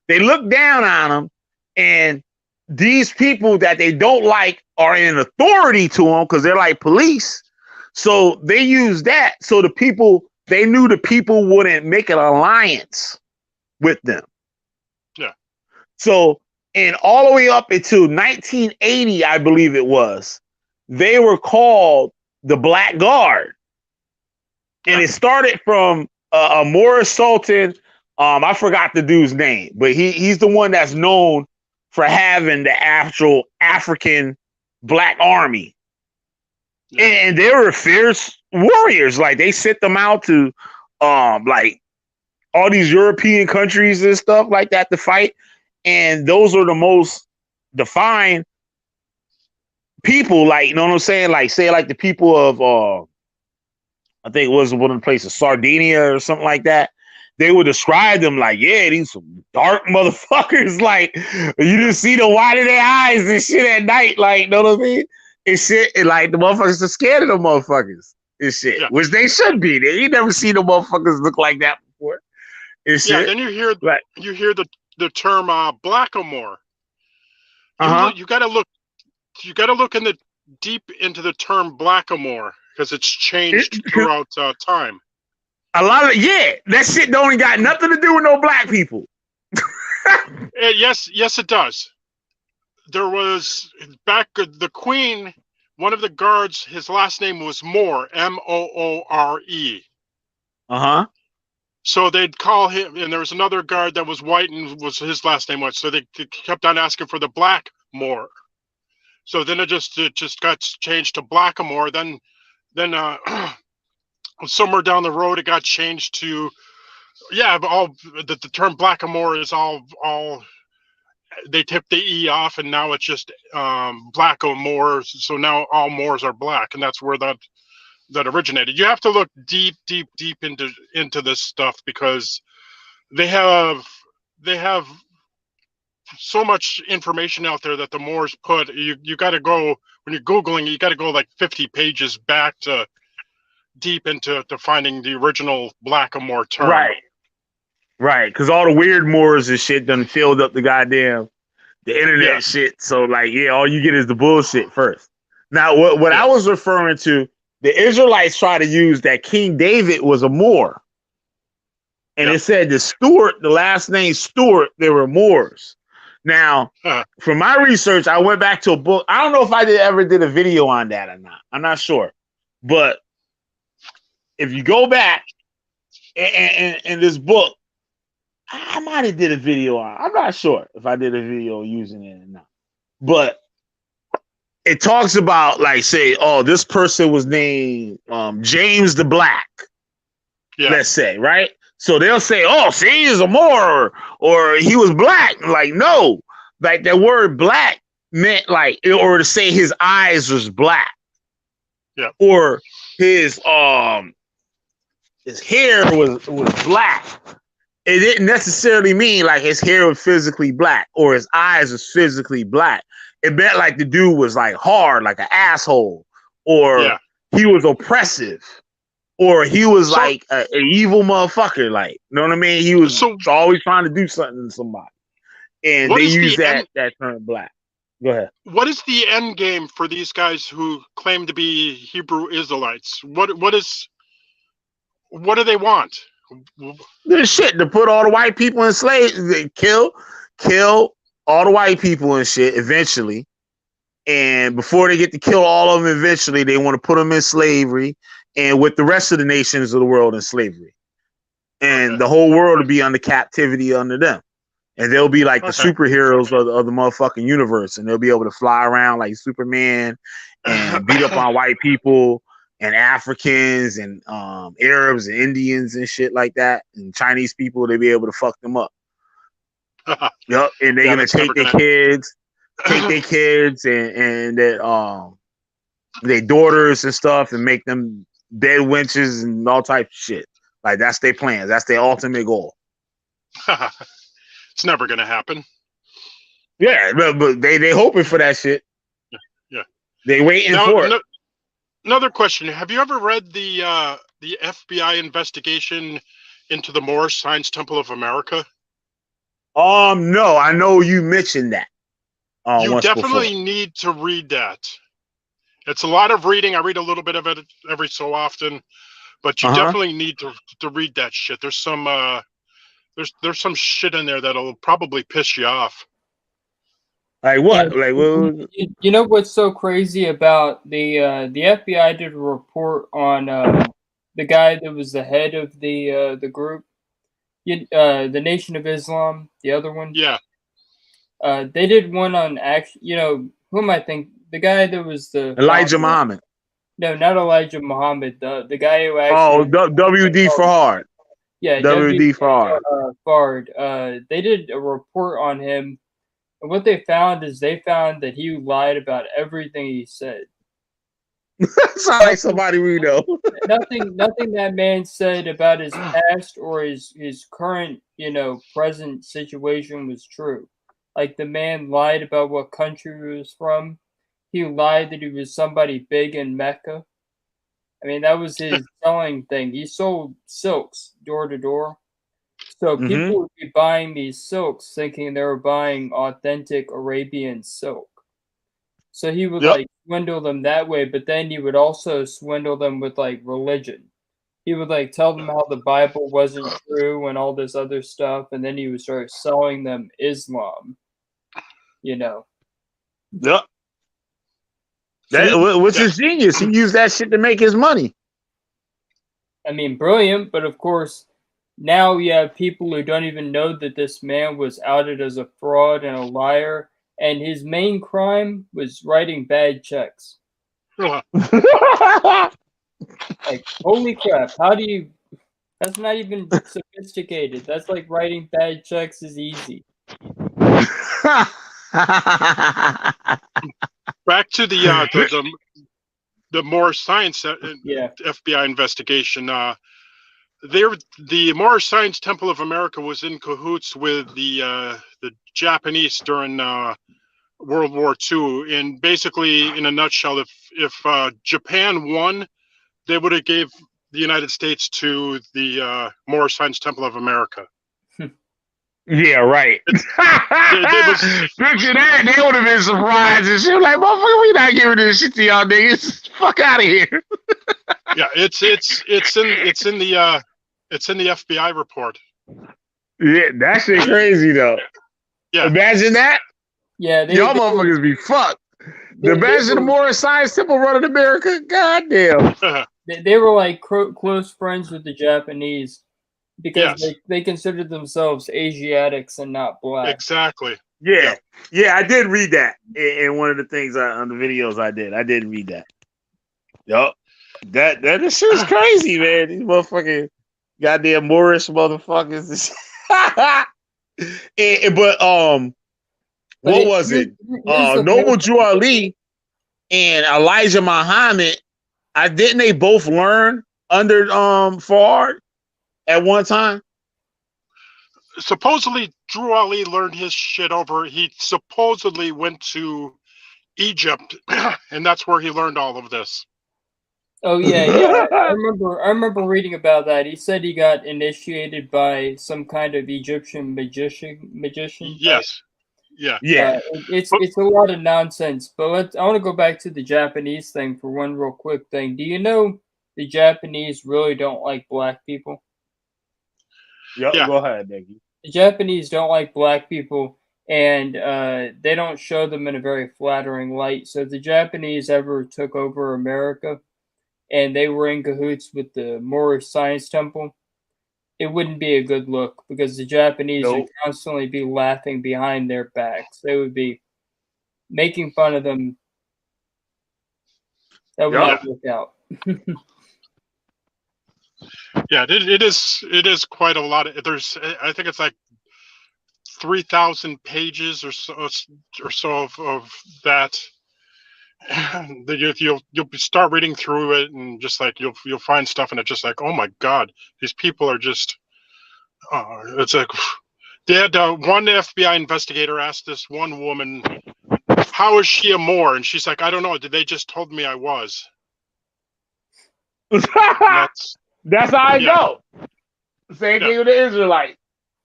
They look down on them, and these people that they don't like are in authority to them because they're like police. So they use that. So the people, they knew the people wouldn't make an alliance with them. Yeah. So, and all the way up until 1980, I believe it was, they were called the Black Guard. And it started from a Moorish Sultan. I forgot the dude's name, but he's the one that's known for having the actual African Black Army. And they were fierce warriors. Like they sent them out to like all these European countries and stuff like that to fight. And those are the most defined people, like, you know what I'm saying? Like, say, like the people of I think it was one of the places, Sardinia or something like that. They would describe them like, yeah, these some dark motherfuckers. Like, you just see the white of their eyes and shit at night. Like, you know what I mean? And shit, and like the motherfuckers are scared of the motherfuckers and shit, which they should be. You never see the motherfuckers look like that before. And shit. Then you hear the term blackamoor. You gotta look in the deep into the term blackamoor because it's changed throughout time. A lot of that shit don't got nothing to do with no black people. Yes, it does. There was back the Queen, one of the guards, his last name was Moore, Moore. So they'd call him, and there was another guard that was white and was his last name was. So they kept on asking for the Black Moor. So then it just got changed to Blackamoor. Then somewhere down the road it got changed to Yeah, but the term blackamoor is all they tipped the E off, and now it's just blackamoor. So now all Moors are black, and that's where that originated. You have to look deep into this stuff because they have so much information out there that the Moors put. You got to go when you're Googling. You got to go like 50 pages back to deep into finding the original blackamoor term. Right, because all the weird Moors and shit done filled up the internet shit. So like, yeah, all you get is the bullshit first. Now, what I was referring to, the Israelites try to use that King David was a Moor, and it said the last name Stewart, they were Moors. Now, from my research, I went back to a book. I don't know if I ever did a video on that or not. I'm not sure, but if you go back in this book, I might have did a video on. I'm not sure if I did a video using it or not, but it talks about like, say, oh, this person was named James the Black. Yeah. Let's say, right? So they'll say, oh, see, he's a Moor, or he was black. Like, no, like that word black meant like, or to say his eyes was black. Yeah. Or his hair was black. It didn't necessarily mean like his hair was physically black or his eyes was physically black. It meant like the dude was like hard, like an asshole, or he was oppressive, or he was like an evil motherfucker. Like, you know what I mean? He was always trying to do something to somebody. And they use that term black. Go ahead. What is the end game for these guys who claim to be Hebrew Israelites? What do they want? This shit to put all the white people in slaves, kill all the white people and shit eventually. And before they get to kill all of them eventually, they want to put them in slavery and with the rest of the nations of the world in slavery. And the whole world will be under captivity under them. And they'll be like the superheroes of the motherfucking universe. And they'll be able to fly around like Superman and beat up on white people and Africans and Arabs and Indians and shit like that. And Chinese people, they'll be able to fuck them up. Yep. And they're gonna take their kids and their daughters and stuff and make them dead wenches and all types of shit. Like that's their plan. That's their ultimate goal. It's never gonna happen. Yeah, but they hoping for that shit. Yeah. They waiting for it. Another question: have you ever read the FBI investigation into the Moorish Science Temple of America? No, I know you mentioned that. You definitely need to read that. It's a lot of reading. I read a little bit of it every so often, but you definitely need to read that shit. There's some there's some shit in there that'll probably piss you off. Like what? Like what? You know what's so crazy about the FBI did a report on the guy that was the head of the group, the Nation of Islam, the other one. Yeah. They did one on who am I thinking? The guy that was the Elijah Muhammad. No, not Elijah Muhammad. The guy who actually. WD for hard. Yeah, WD for hard. Fard. They did a report on him. And what they found is they found that he lied about everything he said. Sounds like somebody we know. nothing that man said about his past or his current, present situation was true. Like the man lied about what country he was from. He lied that he was somebody big in Mecca. I mean, that was his selling thing. He sold silks door to door. So people would be buying these silks thinking they were buying authentic Arabian silk. So he would like swindle them that way, but then he would also swindle them with like religion. He would like tell them how the Bible wasn't true and all this other stuff, and then he would start selling them Islam. Yep. Which is genius. He used that shit to make his money. I mean, brilliant, but of course, now you have people who don't even know that this man was outed as a fraud and a liar, and his main crime was writing bad checks. Like, holy crap, how do you... That's not even sophisticated. That's like writing bad checks is easy. Back to the Moorish Science Yeah. FBI investigation. The Moorish Science Temple of America was in cahoots with the Japanese during World War II. And basically, in a nutshell, if Japan won, they would have gave the United States to the Moorish Science Temple of America. Yeah, right. Picture that. They would have been surprised and shit. Like, motherfucker, we not giving this shit to y'all niggas. Fuck out of here. Yeah, it's in the FBI report. Yeah, that shit crazy though. Yeah. Imagine that. Yeah, Y'all motherfuckers be fucked. Imagine the Moorish Science Temple running America. Goddamn. They were like close friends with the Japanese because Yes. they considered themselves Asiatics and not black. Exactly. Yeah. Yeah, I did read that in one of the things on the videos I did. I did read that. Yup. That shit is crazy, man. These motherfucking goddamn Moorish motherfuckers. But what was it? Noble Drew Ali and Elijah Muhammad. Didn't they both learn under Fard at one time? Supposedly, Drew Ali learned his shit over. He supposedly went to Egypt, and that's where he learned all of this. Oh yeah. I remember reading about that. He said he got initiated by some kind of Egyptian magician. Yes. Yeah. It's a lot of nonsense. But I want to go back to the Japanese thing for one real quick thing. Do you know the Japanese really don't like black people? Yeah. Go ahead, Nicky. The Japanese don't like black people, and they don't show them in a very flattering light. So if the Japanese ever took over America, and they were in cahoots with the Moorish Science Temple, it wouldn't be a good look because the Japanese would constantly be laughing behind their backs. They would be making fun of them. That would not work out. Yeah, it is quite a lot. I think it's like 3,000 pages or so of that. You'll start reading through it and just like you'll find stuff and it's just like, oh my god, these people are just it's like they had one FBI investigator asked this one woman, how is she a Moor? And she's like, I don't know, they just told me I was. That's how I go. Same thing with the Israelites.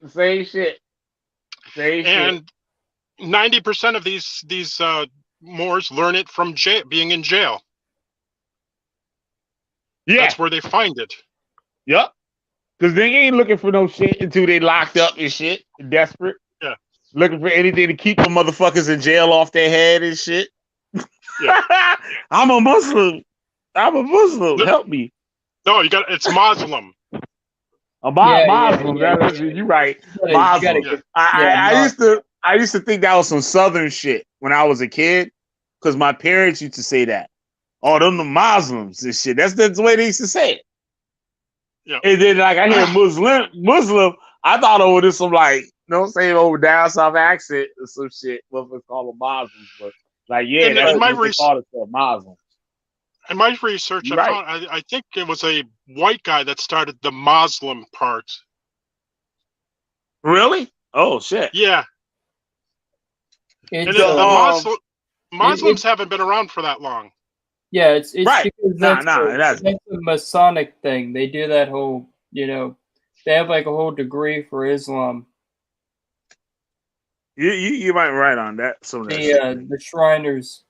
Same shit. And 90% of these Moors learn it from being in jail. Yeah, that's where they find it. Yep, because they ain't looking for no shit until they locked up and shit, desperate. Yeah, looking for anything to keep the motherfuckers in jail off their head and shit. Yeah. I'm a Muslim. Help me. No, it's Muslim. Muslim. You're right. Muslim. I used to think that was some Southern shit when I was a kid, because my parents used to say that. Oh, them the Muslims and shit. That's the way they used to say it. Yeah. And then like I hear Muslim, I thought over this some like, you know what I'm saying, over down south accent or some shit. What we call them Muslims, but like that's what they call it, Muslim. In my research, I think it was a white guy that started the Muslim part. Really? Oh shit. Yeah. Muslims haven't been around for that long. Yeah, it's right. Because that's a Masonic thing. They do that whole, they have like a whole degree for Islam. You might write on that. The Shriners.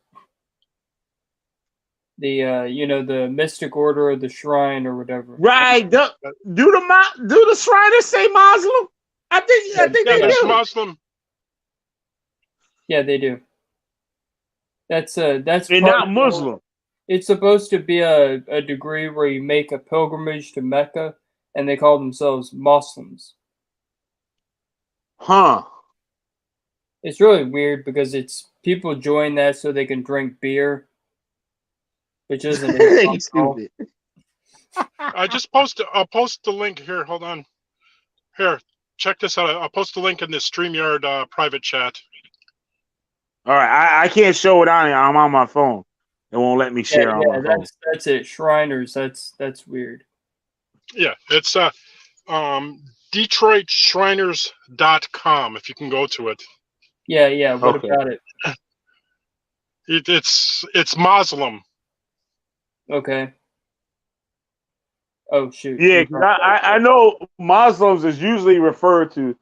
The mystic order of the shrine or whatever. Right. Do the Shriners say Muslim? I think they do. Muslim. Yeah, they do. That's they're not Muslim. It's supposed to be a degree where you make a pilgrimage to Mecca, and they call themselves Muslims. Huh. It's really weird because people join that so they can drink beer, which isn't stupid. I'll post the link here. Hold on. Here, check this out. I'll post the link in the StreamYard private chat. All right, I can't show it on here. I'm on my phone. It won't let me share on my phone. That's it. Shriners. That's weird. Yeah, it's DetroitShriners.com. If you can go to it. Yeah. What about it? It's Muslim. Okay. Oh shoot. Yeah, I know Muslims is usually referred to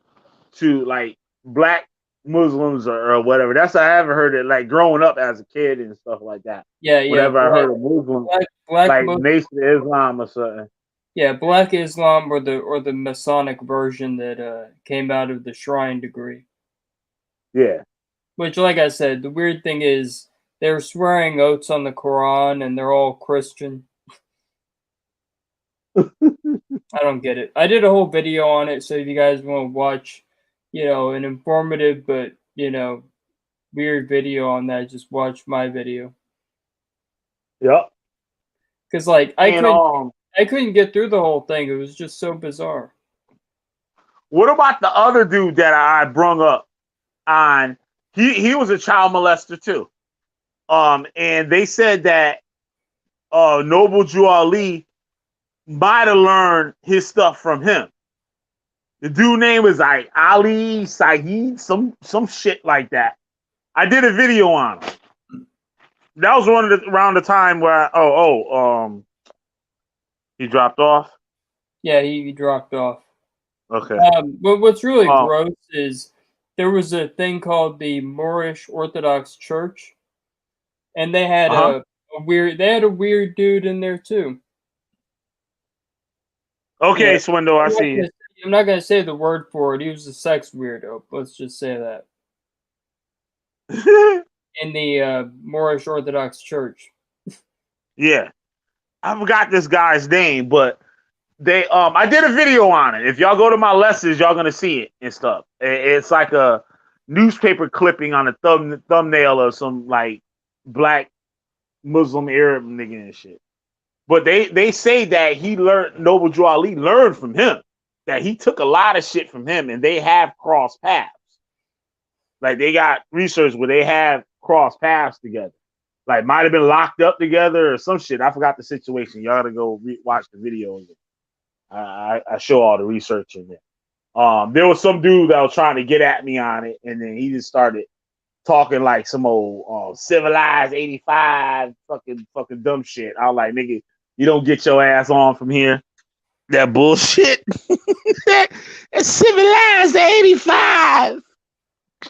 like black Muslims or whatever. That's how I ever heard it. Like growing up as a kid and stuff like that. Yeah. Whenever I heard of Muslim, Black like Muslim, Nation of Islam or something. yeah, Black Islam or the Masonic version that came out of the Shrine degree. Yeah. Which, like I said, the weird thing is they're swearing oaths on the Quran and they're all Christian. I don't get it. I did a whole video on it, so if you guys want to watch, an informative but weird video on that, just watch my video. Yep. Because like I couldn't get through the whole thing. It was just so bizarre. What about the other dude that I brung up on? He was a child molester too. And they said that Noble Jew Ali might have learned his stuff from him. The dude name is like Ali Saeed, some shit like that. I did a video on him. That was around the time where he dropped off. Yeah, he dropped off. Okay. But what's really gross is there was a thing called the Moorish Orthodox Church, and they had a weird dude in there too. Okay, yeah. Swindle, I see you. I'm not gonna say the word for it. He was a sex weirdo. Let's just say that. In the Moorish Orthodox Church. Yeah, I forgot this guy's name, but they I did a video on it. If y'all go to my lessons, y'all gonna see it and stuff. It's like a newspaper clipping on a thumbnail of some like black Muslim Arab nigga and shit. But they say that Noble Drew Ali learned from him. That he took a lot of shit from him, and they have crossed paths. Like they got research where they have crossed paths together. Like might have been locked up together or some shit. I forgot the situation. Y'all gotta go watch the video. I show all the research in there. There was some dude that was trying to get at me on it, and then he just started talking like some old civilized 85 fucking dumb shit. I was like, nigga, you don't get your ass on from here. That bullshit. That's civilized 85.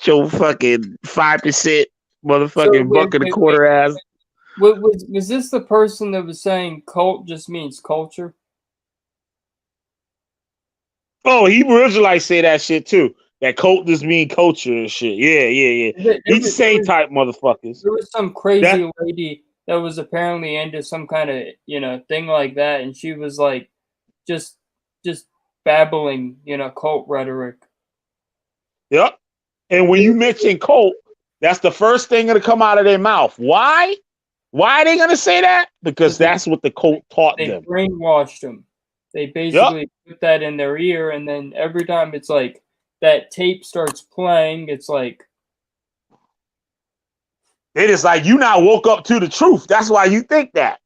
Your fucking 5% motherfucking buck and a quarter ass. Was this the person that was saying cult just means culture? Oh, Hebrew Israelites say that shit too. That cult just mean culture and shit. Yeah. These the same type motherfuckers. There was some crazy lady that was apparently into some kind of thing like that, and she was like just babbling cult rhetoric. Yep. And when you mention cult, that's the first thing that'll come out of their mouth. Why? Why are they gonna say that? Because that's what the cult taught them. They brainwashed them. They basically put that in their ear, and then every time it's like that tape starts playing, it's like it is like you now woke up to the truth. That's why you think that.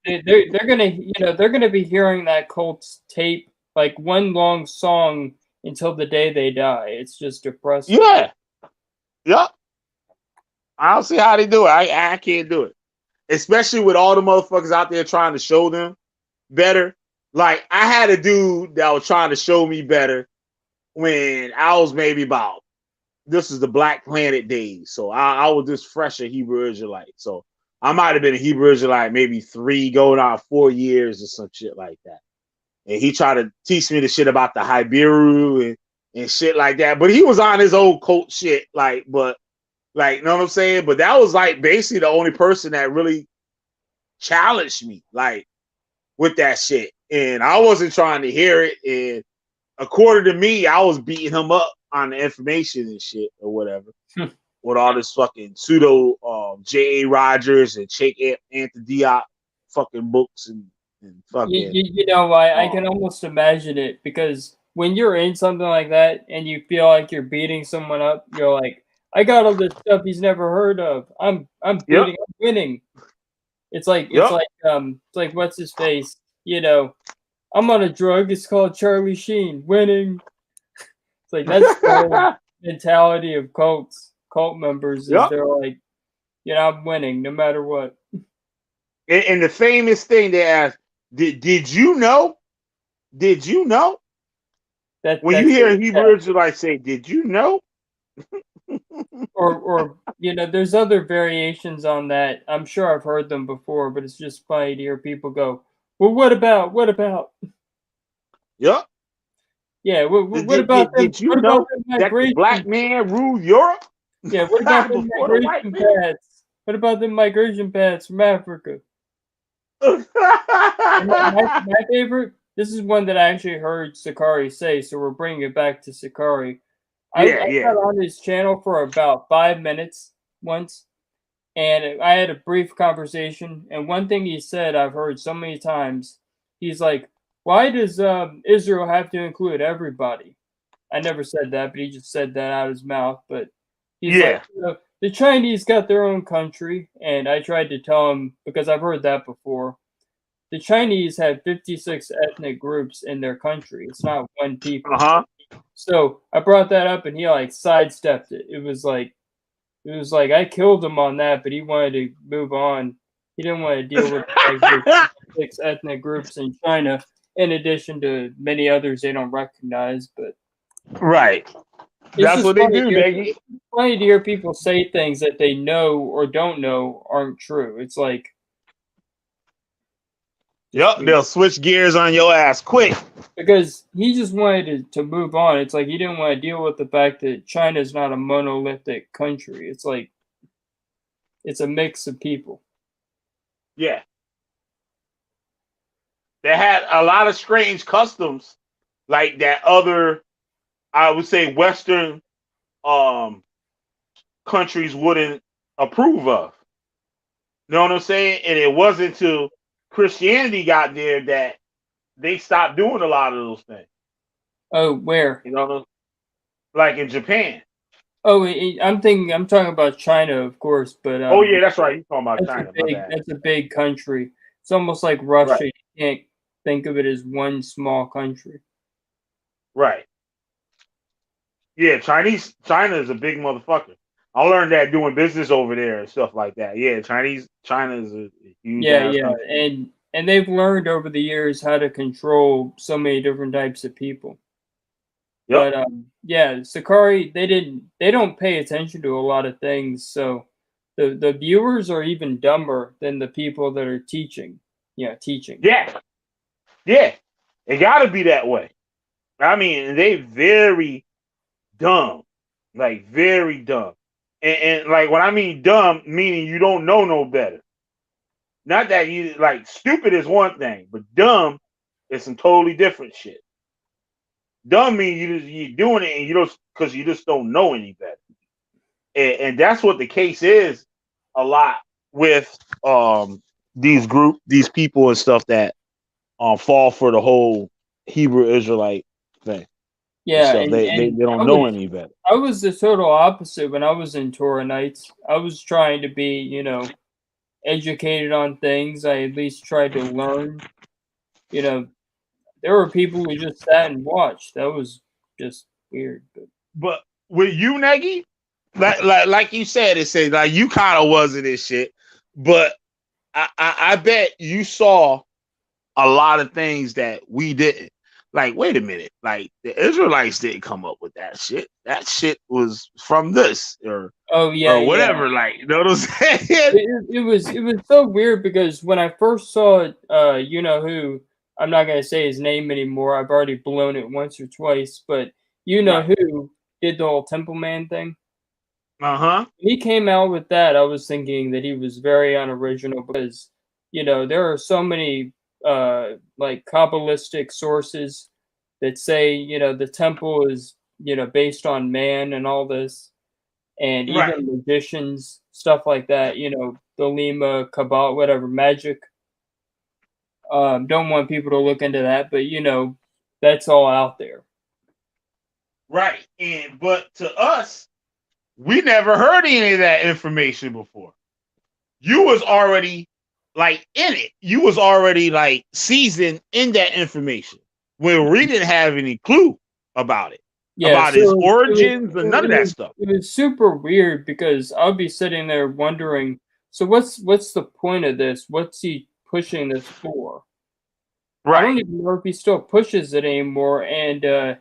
they're gonna be hearing that cult's tape like one long song until the day they die. It's just depressing. Yeah. Yep. I don't see how they do it. I can't do it. Especially with all the motherfuckers out there trying to show them better. Like, I had a dude that was trying to show me better when I was maybe about, this is the Black Planet days. So I was just fresh a Hebrew Israelite. So I might have been a Hebrew Israelite maybe 3 going on 4 years or some shit like that. And he tried to teach me the shit about the Hyberu and shit like that. But he was on his old cult shit. You know what I'm saying? But that was like basically the only person that really challenged me, like, with that shit. And I wasn't trying to hear it. And according to me, I was beating him up on the information and shit or whatever. With all this fucking pseudo J.A. Rogers and Cheikh Anta Diop fucking books and and fucking. You know, I can almost imagine it, because when you're in something like that and you feel like you're beating someone up, you're like, I got all this stuff he's never heard of. I'm Yep. I'm winning. It's like Yep. it's like what's his face? You know, I'm on a drug. It's called Charlie Sheen. Winning. It's like that's the whole mentality of cult members. Is Yep. they're like, you know, I'm winning no matter what. And the famous thing they ask, did you know? Did you know? When you That's hear it. Yeah. Hebrew Israelites say, did you know? Or you know, there's other variations on that. I'm sure I've heard them before, but it's just funny to hear people go, well, what about Yep. yeah, Did, what did, about did, them, did you know that the black migration, man ruled Europe yeah, what about them before the white migration man? paths, what about them migration paths from Africa? And my favorite, this is one that I actually heard Sicarri say, so we're bringing it back to Sicarri. Yeah, I yeah. got on his channel for about 5 minutes once, and I had a brief conversation. And one thing he said I've heard so many times, he's like, "Why does Israel have to include everybody?" I never said that, but he just said that out of his mouth. But he's like, Yeah. you know, the Chinese got their own country, and I tried to tell him, because I've heard that before. The Chinese have 56 ethnic groups in their country. It's not one people. Uh-huh. So I brought that up, and he like sidestepped it. It was like I killed him on that, but he wanted to move on. He didn't want to deal with like there's 6 ethnic groups in China, in addition to many others they don't recognize. But Right. it's That's just what they do, nigga. funny to hear people say things that they know or don't know aren't true. It's like just Yep, weird. they'll switch gears on your ass quick. Because he just wanted to move on. It's like he didn't want to deal with the fact that China is not a monolithic country. It's like it's a mix of people. Yeah. They had a lot of strange customs like that other, I would say, Western um countries wouldn't approve of. You know what I'm saying? And it wasn't until Christianity got there that they stopped doing a lot of those things. Oh, where? You know, like in Japan. Oh, I'm talking about China, of course, but Oh yeah, that's right. You're talking about China. My bad. that's a big country. It's almost like Russia. Right. You can't think of it as one small country. Right. Yeah, China is a big motherfucker. I learned that doing business over there and stuff like that. Yeah, China is a huge Yeah, ass yeah, country. and they've learned over the years how to control so many different types of people. Yep. But yeah, Sicarri, they don't pay attention to a lot of things, so the viewers are even dumber than the people that are teaching. Yeah, teaching. Yeah. Yeah. It gotta be that way. I mean, they very dumb. Like very dumb. And like when I mean dumb, meaning you don't know no better. Not that you like stupid is one thing, but dumb is some totally different shit. Dumb means you're doing it and you don't because you just don't know any better. And that's what the case is a lot with these people and stuff that fall for the whole Hebrew Israelite thing. Yeah, So they don't know any better. I was the total opposite when I was in Torah Nights. I was trying to be, you know, educated on things. I at least tried to learn. You know, there were people who just sat and watched. That was just weird. But with you, Nagy, like you said, it said like you kind of wasn't this shit. But I bet you saw a lot of things that we didn't. Like, wait a minute, like the Israelites didn't come up with that shit. That shit was from this or whatever. Yeah. Like, you know what I'm saying? It was so weird because when I first saw you know who, I'm not gonna say his name anymore. I've already blown it once or twice, but you know Right. who did the whole Temple Man thing. Uh-huh. When he came out with that, I was thinking that he was very unoriginal because, you know, there are so many like Kabbalistic sources that say, you know, the temple is, you know, based on man and all this, and Right. even magicians, stuff like that, you know, the Lima, Kabbalah, whatever, magic. Don't want people to look into that, but you know, that's all out there. Right. But to us, we never heard any of that information before. You was already like in it. You was already like seasoned in that information when we didn't have any clue about it, Yeah, about so his origins and none of that stuff. it was super weird because I'll be sitting there wondering, so what's the point of this? What's he pushing this for? I don't Right. even know if he still pushes it anymore. And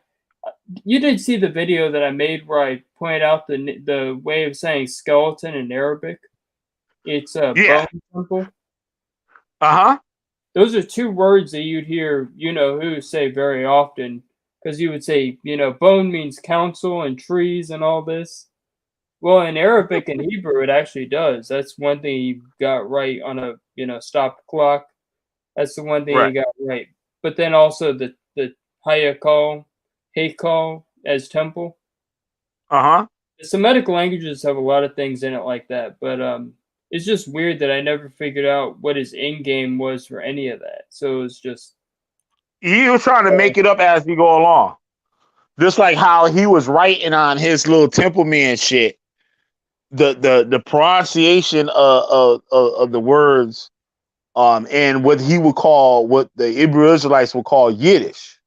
you did see the video that I made where I pointed out the way of saying skeleton in Arabic. It's a Yeah. bone temple. Uh-huh. Those are two words that you'd hear, you know, who say very often, because you would say, you know, bone means council and trees and all this. Well, in Arabic and Hebrew, it actually does. That's one thing he got right on a, you know, stop clock. That's the one thing he Right. got right. But then also the Haykal as temple. Uh-huh. The Semitic languages have a lot of things in it like that, but it's just weird that I never figured out what his end game was for any of that. So it was just He was trying to make it up as we go along. Just like how he was writing on his little temple man shit. The pronunciation of the words and what he would call what the Hebrew Israelites would call Yiddish.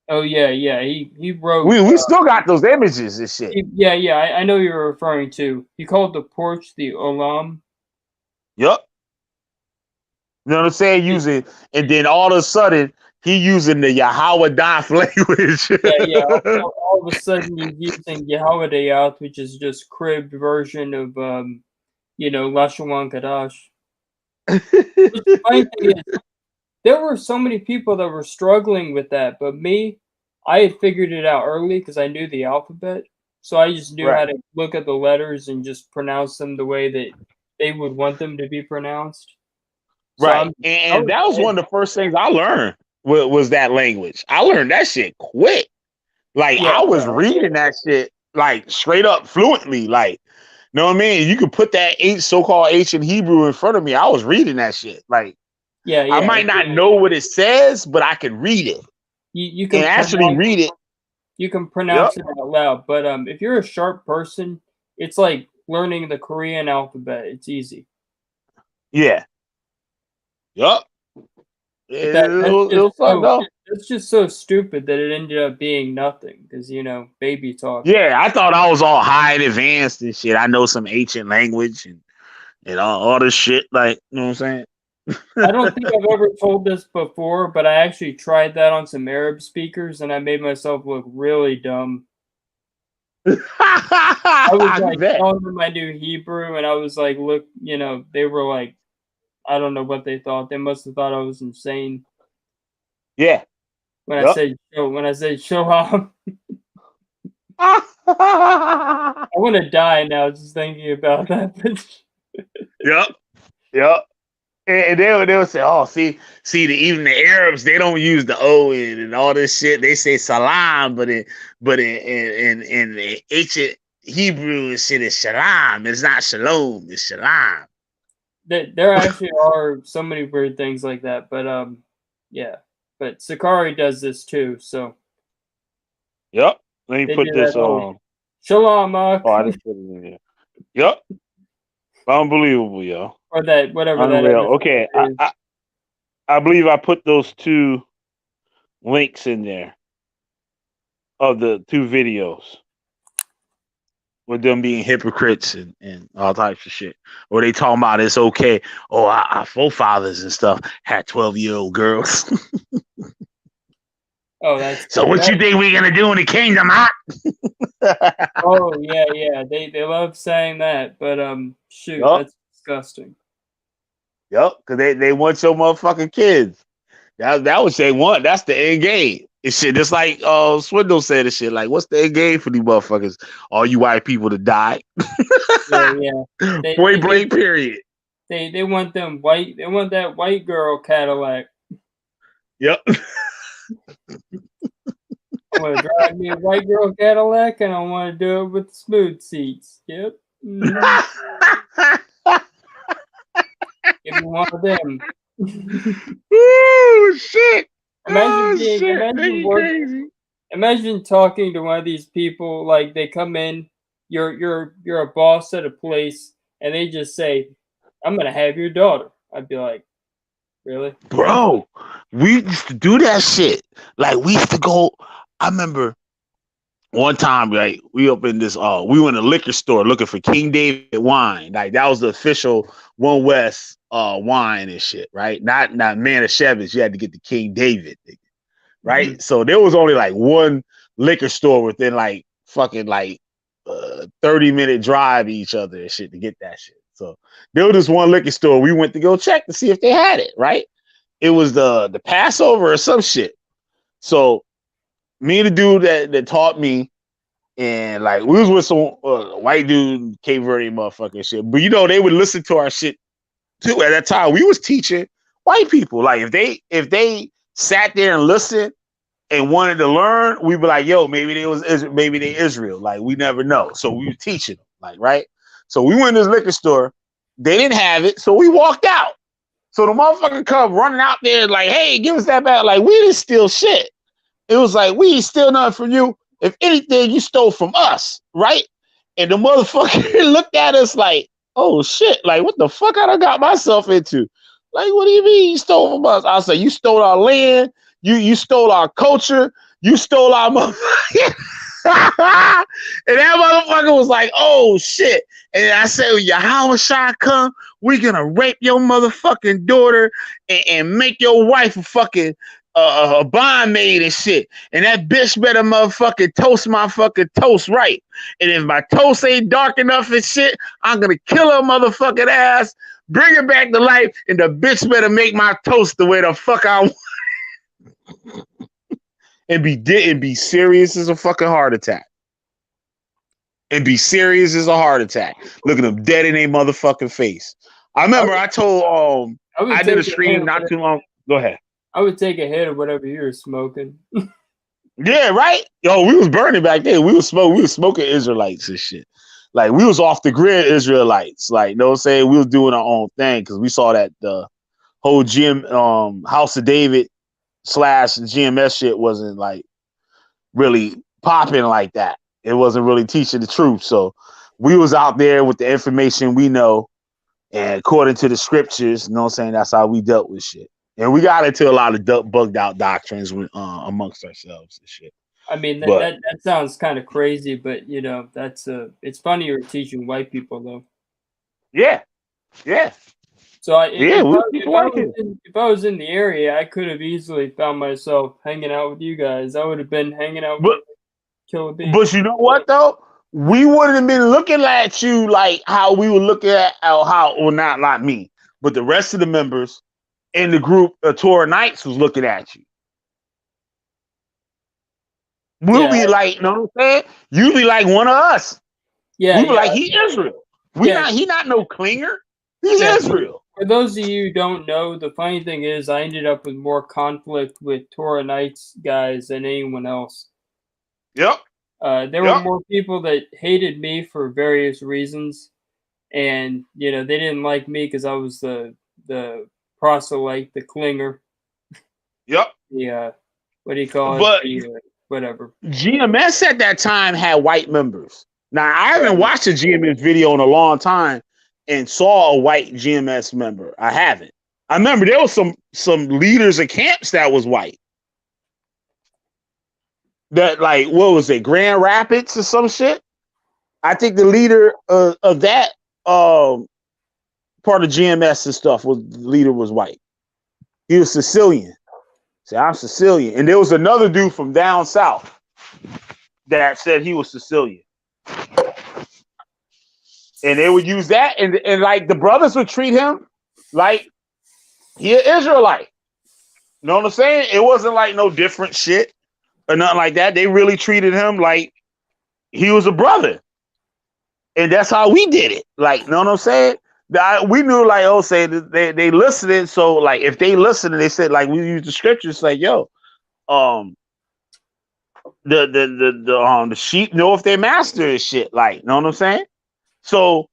oh yeah. He wrote We still got those images and shit. yeah. I know you're referring to. He called the porch the Olam. Yep. You know what I'm saying? Using and then all of a sudden he using the Yahawah language. Yeah. All of a sudden he's using Yahawah, which is just cribbed version of you know, Lashon Kadash. Which the funny thing is, there were so many people that were struggling with that, but me, I had figured it out early because I knew the alphabet. So I just knew how to look at the letters and just pronounce them the way that they would want them to be pronounced. So Right. And that was one of the first things I learned was that language. I learned that shit quick. Like I was reading that shit like straight up fluently. Like, you know what I mean? You could put that so-called ancient Hebrew in front of me. I was reading that shit. Like, I might not know what it says, but I can read it. You can actually read it. You can pronounce it out loud. But if you're a sharp person, it's like learning the Korean alphabet. It's easy. Yeah. Yup. It's just so stupid that it ended up being nothing because, you know, baby talk. Yeah, I thought I was all high and advanced and shit. I know some ancient language and all this shit. Like, you know what I'm saying? I don't think I've ever told this before, but I actually tried that on some Arab speakers and I made myself look really dumb. I was like telling them I knew Hebrew and I was like, look, you know, they were like, I don't know what they thought. They must have thought I was insane. Yeah. When I said show off. I want to die now just thinking about that. Yep. And they would say, "Oh, see, even the Arabs, they don't use the O and all this shit. They say salam, but in the ancient Hebrew and shit is shalom. It's not shalom. It's shalom." There actually are so many weird things like that, but yeah. But Sicarri does this too, so. Yep. Let me put this on. Shalom, I just put it in there. Yep. Unbelievable, yo. Or that, whatever Unreal. that is. Okay, I believe I put those two links in there of the two videos with them being hypocrites and all types of shit. Or they talking about it's okay. Oh, our forefathers and stuff had 12-year-old girls. Oh, that's so. What you think we're gonna do in the kingdom, huh? Oh yeah. They love saying that, but shoot, that's disgusting. Yep, because they want your motherfucking kids. That what they want. That's the end game. It's shit just like Swindle said and shit. Like, what's the end game for these motherfuckers? All you white people to die. Yeah. Point blank, period. They want them white. They want that white girl Cadillac. Yep. I want to drive me a white girl Cadillac, and I want to do it with smooth seats. Yep. Mm-hmm. Give me one of them. Oh shit! Imagine Oh being, shit! imagine They work, crazy. imagine talking to one of these people. Like they come in, you're a boss at a place, and they just say, "I'm gonna have your daughter." I'd be like, "Really?" Bro, we used to do that shit. Like we used to go. I remember one time, like we up in this, we went to a liquor store looking for King David wine. Like that was the official One West wine and shit, right? Not Manischewitz. You had to get the King David, right? So there was only like one liquor store within like fucking like 30-minute drive each other and shit to get that shit. So there was this one liquor store we went to go check to see if they had it, right? It was the Passover or some shit. So me and the dude that taught me, and like we was with some white dude, Cape Verde motherfucking shit. But you know they would listen to our shit too. At that time, we was teaching white people. Like if they sat there and listened and wanted to learn, we'd be like, yo, maybe they Israel. Like we never know. So we were teaching them, like, right? So we went to this liquor store. They didn't have it, so we walked out. So the motherfucker come running out there like, hey, give us that back. Like we didn't steal shit. It was like, we ain't steal nothing from you. If anything, you stole from us, right? And the motherfucker looked at us like, oh shit, like what the fuck I done got myself into? Like, what do you mean you stole from us? I'll say, you stole our land, you stole our culture, you stole our motherfucker. And that motherfucker was like, oh shit. And I said, when Yahawah shall come, we're gonna rape your motherfucking daughter and make your wife a fucking a bondmaid and shit. And that bitch better motherfucking toast my fucking toast right. And if my toast ain't dark enough and shit, I'm gonna kill her motherfucking ass, bring her back to life, and the bitch better make my toast the way the fuck I want. And be serious as a fucking heart attack. And be serious as a heart attack. Look at them dead in their motherfucking face. I remember I told I did a stream not too long. Go ahead. I would take a hit of whatever you were smoking. Yeah, right. Yo, we was burning back then. We was smoking Israelites and shit. Like we was off the grid Israelites. Like, you know what I'm saying? We was doing our own thing because we saw that the whole House of David / GMS shit wasn't like really popping like that. It wasn't really teaching the truth. So we was out there with the information we know, and according to the scriptures, you know what I'm saying? That's how we dealt with shit. And we got into a lot of bugged out doctrines with, amongst ourselves and shit. I mean, But that sounds kind of crazy, but you know, that's it's funny you're teaching white people though. yeah. So Yeah, if I was in the area, I could have easily found myself hanging out with you guys. I would have been hanging out with Killer B. But you know what though? We wouldn't have been looking at you like how we were looking at not me, but the rest of the members in the group Torah Knights was looking at you. We'll be like, you know what I'm saying? You be like one of us. Yeah, we be like, he Israel. He not no clinger. He's Israel. For those of you who don't know, the funny thing is I ended up with more conflict with Torah Knights guys than anyone else. Yep. There were more people that hated me for various reasons, and you know they didn't like me because I was the proselyte, the clinger. Yep. The what do you call but it? Whatever. GMS at that time had white members. Now I haven't watched a GMS video in a long time and saw a white GMS member. I haven't. I remember there was some leaders of camps that was white. That like, what was it, Grand Rapids or some shit? I think the leader of that part of GMS and stuff the leader was white. He was Sicilian. See, I'm Sicilian. And there was another dude from down south that said he was Sicilian. And they would use that, and like the brothers would treat him like he an Israelite. You know what I'm saying? It wasn't like no different shit or nothing like that. They really treated him like he was a brother. And that's how we did it. Like, you know what I'm saying? We knew, like, say they listened. So, like, if they listened and they said, like, we use the scriptures, like, yo, the sheep know if their master is shit. Like, you know what I'm saying? So,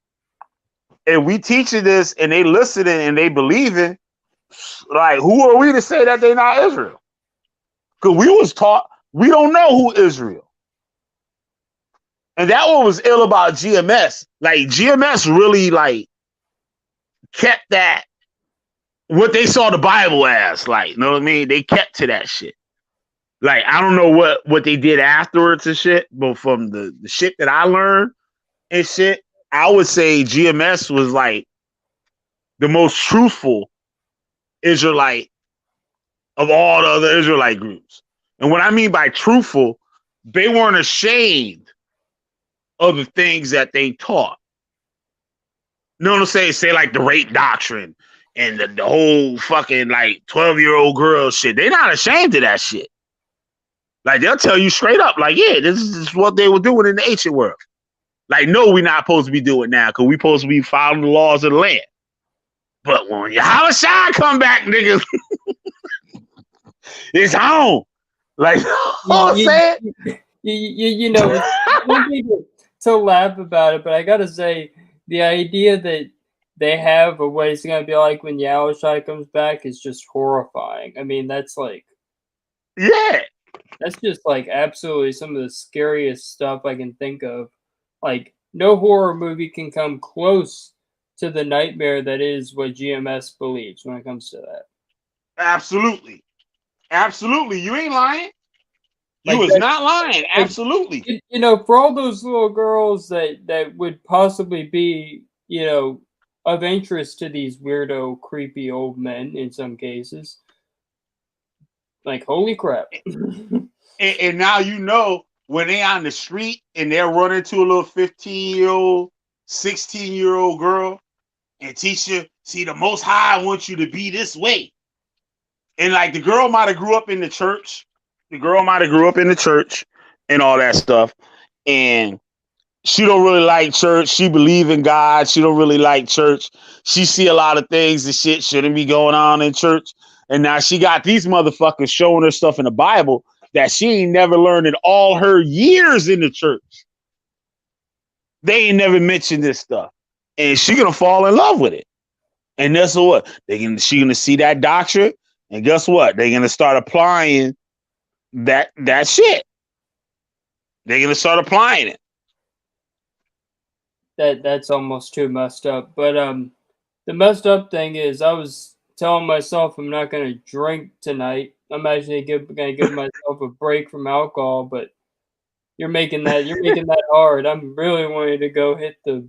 if we teaching this and they listening and they believing, Like, who are we to say that they're not Israel? Because we was taught we don't know who Israel. And that one was ill about GMS. Like, GMS really, like, kept that, what they saw the Bible as. Like, you know what I mean? They kept to that shit. Like, I don't know what they did afterwards and shit, but from the shit that I learned and shit, I would say GMS was, like, the most truthful Israelite of all the other Israelite groups. And what I mean by truthful, they weren't ashamed of the things that they taught. You know what I'm saying? Say like the rape doctrine and the whole fucking like 12-year-old girl shit. They're not ashamed of that shit. Like, they'll tell you straight up, like, yeah, this is what they were doing in the ancient world. Like, no, we're not supposed to be doing now because we're supposed to be following the laws of the land. But when Yahawah come back, niggas, it's on. Like, you know what I'm saying? You know, it's one thing to laugh about it, but I gotta say, the idea that they have of what it's gonna be like when Yahawah comes back is just horrifying. I mean, that's like, yeah, that's just like absolutely some of the scariest stuff I can think of. Like, no horror movie can come close to the nightmare that is what GMS believes when it comes to that. absolutely. Absolutely. You ain't lying. You Like was that, not lying. like, Absolutely. you know, for all those little girls that would possibly be, you know, of interest to these weirdo, creepy old men in some cases. Like, holy crap. And now you know when they on the street and they're running to a little 15-year-old, 16-year-old girl and teach you, see, the Most High wants you to be this way. And like the girl might have grew up in the church. The girl might have grew up in the church and all that stuff. And she don't really like church. She believe in God. She don't really like church. She see a lot of things and shit shouldn't be going on in church. And now she got these motherfuckers showing her stuff in the Bible that she ain't never learned in all her years in the church. They ain't never mentioned this stuff. And she gonna fall in love with it. And that's what she gonna see that doctrine. And guess what? They're gonna start applying that shit. They're gonna start applying it. That's almost too messed up. But the messed up thing is I was telling myself I'm not gonna drink tonight. I'm actually gonna give myself a break from alcohol, but you're making that hard. I'm really wanting to go hit the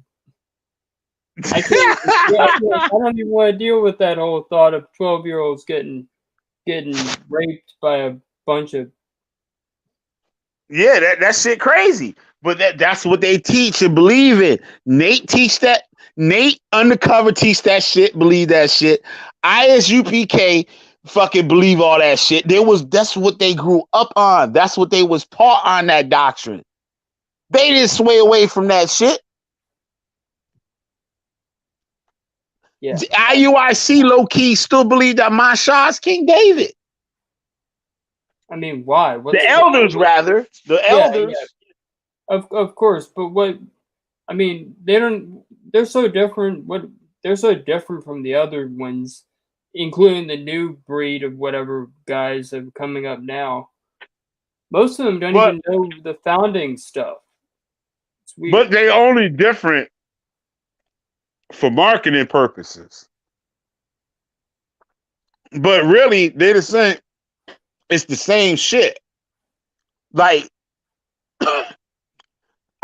I can't I don't even want to deal with that whole thought of 12-year-olds getting raped by a bunch of Yeah, that shit crazy. But that's what they teach and believe in. Nate teach that. Nate undercover teach that shit, believe that shit. ISUPK fucking believe all that shit. That's what they grew up on. That's what they was taught on that doctrine. They didn't sway away from that shit. yeah. IUIC low key still believe that Masha is King David. I mean, why? The elders. Yeah. Of course, but what I mean, they're so different. They're so different from the other ones, including the new breed of whatever guys are coming up now. Most of them don't even know the founding stuff. It's weird. But they only different for marketing purposes. But really, they're the same. It's the same shit. Like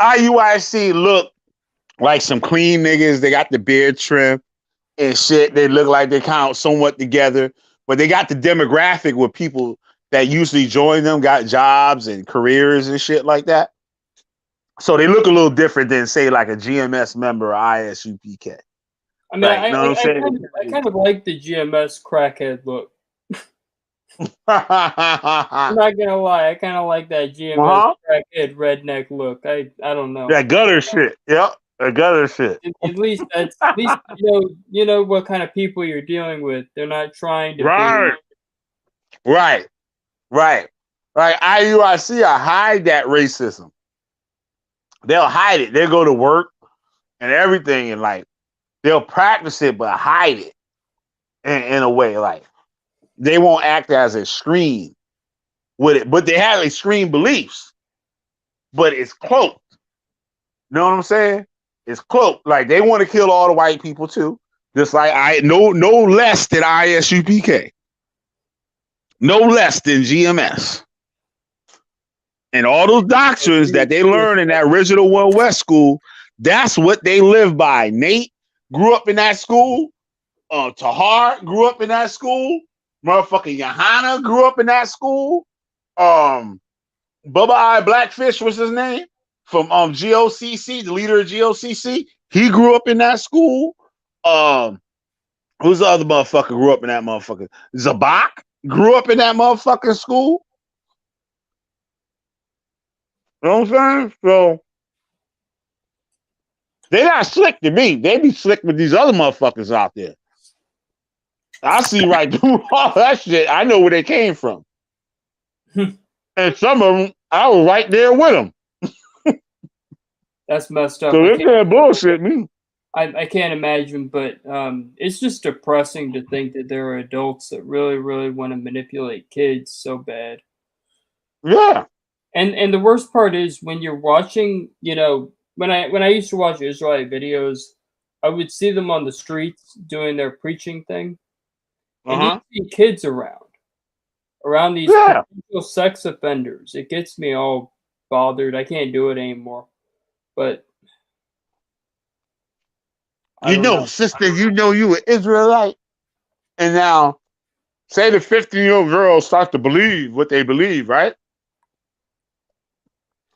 IUIC look like some clean niggas. They got the beard trim and shit. They look like they kind of somewhat together, but they got the demographic with people that usually join them, got jobs and careers and shit like that. So they look a little different than say like a GMS member or ISUPK. I mean, Right, I kind of like the GMS crackhead look. I'm not gonna lie, I kind of like that GMS crackhead redneck look. I don't know. That gutter shit. Yep, that gutter shit. At least you know what kind of people you're dealing with. They're not trying to be Right. IUIC hide that racism. They'll hide it. They'll go to work and everything, and like they'll practice it but hide it. in a way. Like they won't act as extreme with it, but they have extreme beliefs. But it's cloaked. You know what I'm saying? It's cloaked. Like they want to kill all the white people too. Just like no less than ISUPK. No less than GMS. And all those doctrines that they learn in that original One West school, that's what they live by. Nate grew up in that school. Tahar grew up in that school. Motherfucking Johanna grew up in that school. Bubba I Blackfish was his name from GOCC, the leader of GOCC. He grew up in that school. Who's the other motherfucker grew up in that motherfucker? Zabak grew up in that motherfucking school. You know what I'm saying? So they're not slick to me. They be slick with these other motherfuckers out there. I see right through all that shit. I know where they came from. And some of them, I was right there with them. That's messed up. So they can't bullshit me. I can't imagine, but it's just depressing to think that there are adults that really, really want to manipulate kids so bad. Yeah. And the worst part is when you're watching, you know, when I used to watch Israelite videos, I would see them on the streets doing their preaching thing. And you see kids around these potential sex offenders. It gets me all bothered. I can't do it anymore. But you know, sister, you know you an Israelite. And now, say the 15-year-old girls start to believe what they believe, right?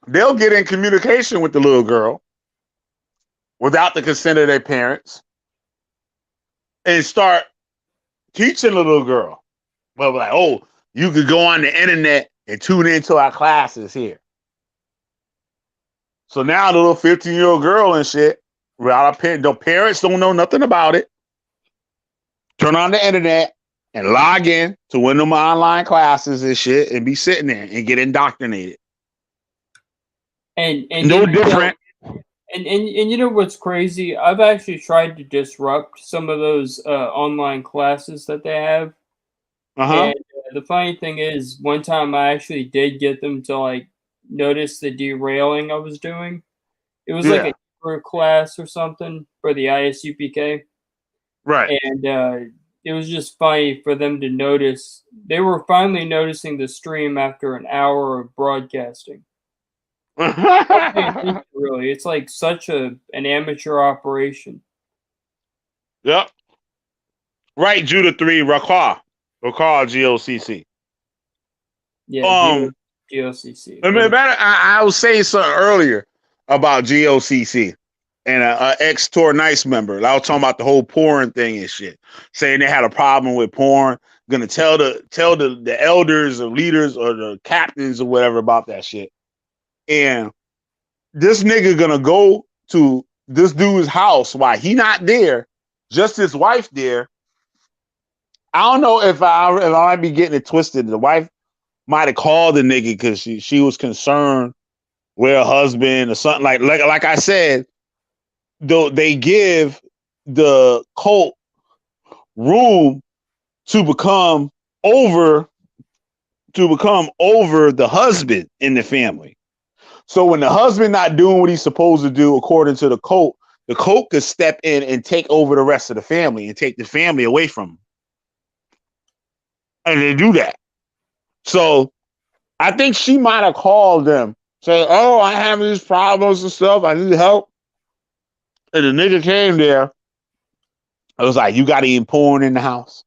They'll get in communication with the little girl without the consent of their parents and start teaching the little girl. Well, like, oh, you could go on the internet and tune into our classes here. So now the little 15-year-old girl and shit, without a parent, the parents don't know nothing about it. Turn on the internet and log in to one of them online classes and shit and be sitting there and get indoctrinated. And no different. And you know what's crazy? I've actually tried to disrupt some of those online classes that they have. And the funny thing is, one time I actually did get them to like notice the derailing I was doing. It was like a Hebrew class or something for the ISUPK. Right. And it was just funny for them to notice. They were finally noticing the stream after an hour of broadcasting. Really, it's like such an amateur operation. Yep. Right, Judah 3, Rakah GOCC. Yeah, GOCC. I was saying something earlier about GOCC and an ex-Tor Nice member. I was talking about the whole porn thing and shit, saying they had a problem with porn. Gonna tell the elders or leaders or the captains or whatever about that shit. And this nigga gonna go to this dude's house while he not there, just his wife there. I don't know if I might be getting it twisted. The wife might have called the nigga because she was concerned with her husband or something. Like I said, though they give the cult room to become over the husband in the family. So when the husband not doing what he's supposed to do according to the cult could step in and take over the rest of the family and take the family away from him. And they do that. So I think she might have called them, say, oh, I have these problems and stuff. I need help. And the nigga came there. I was like, you got any porn in the house?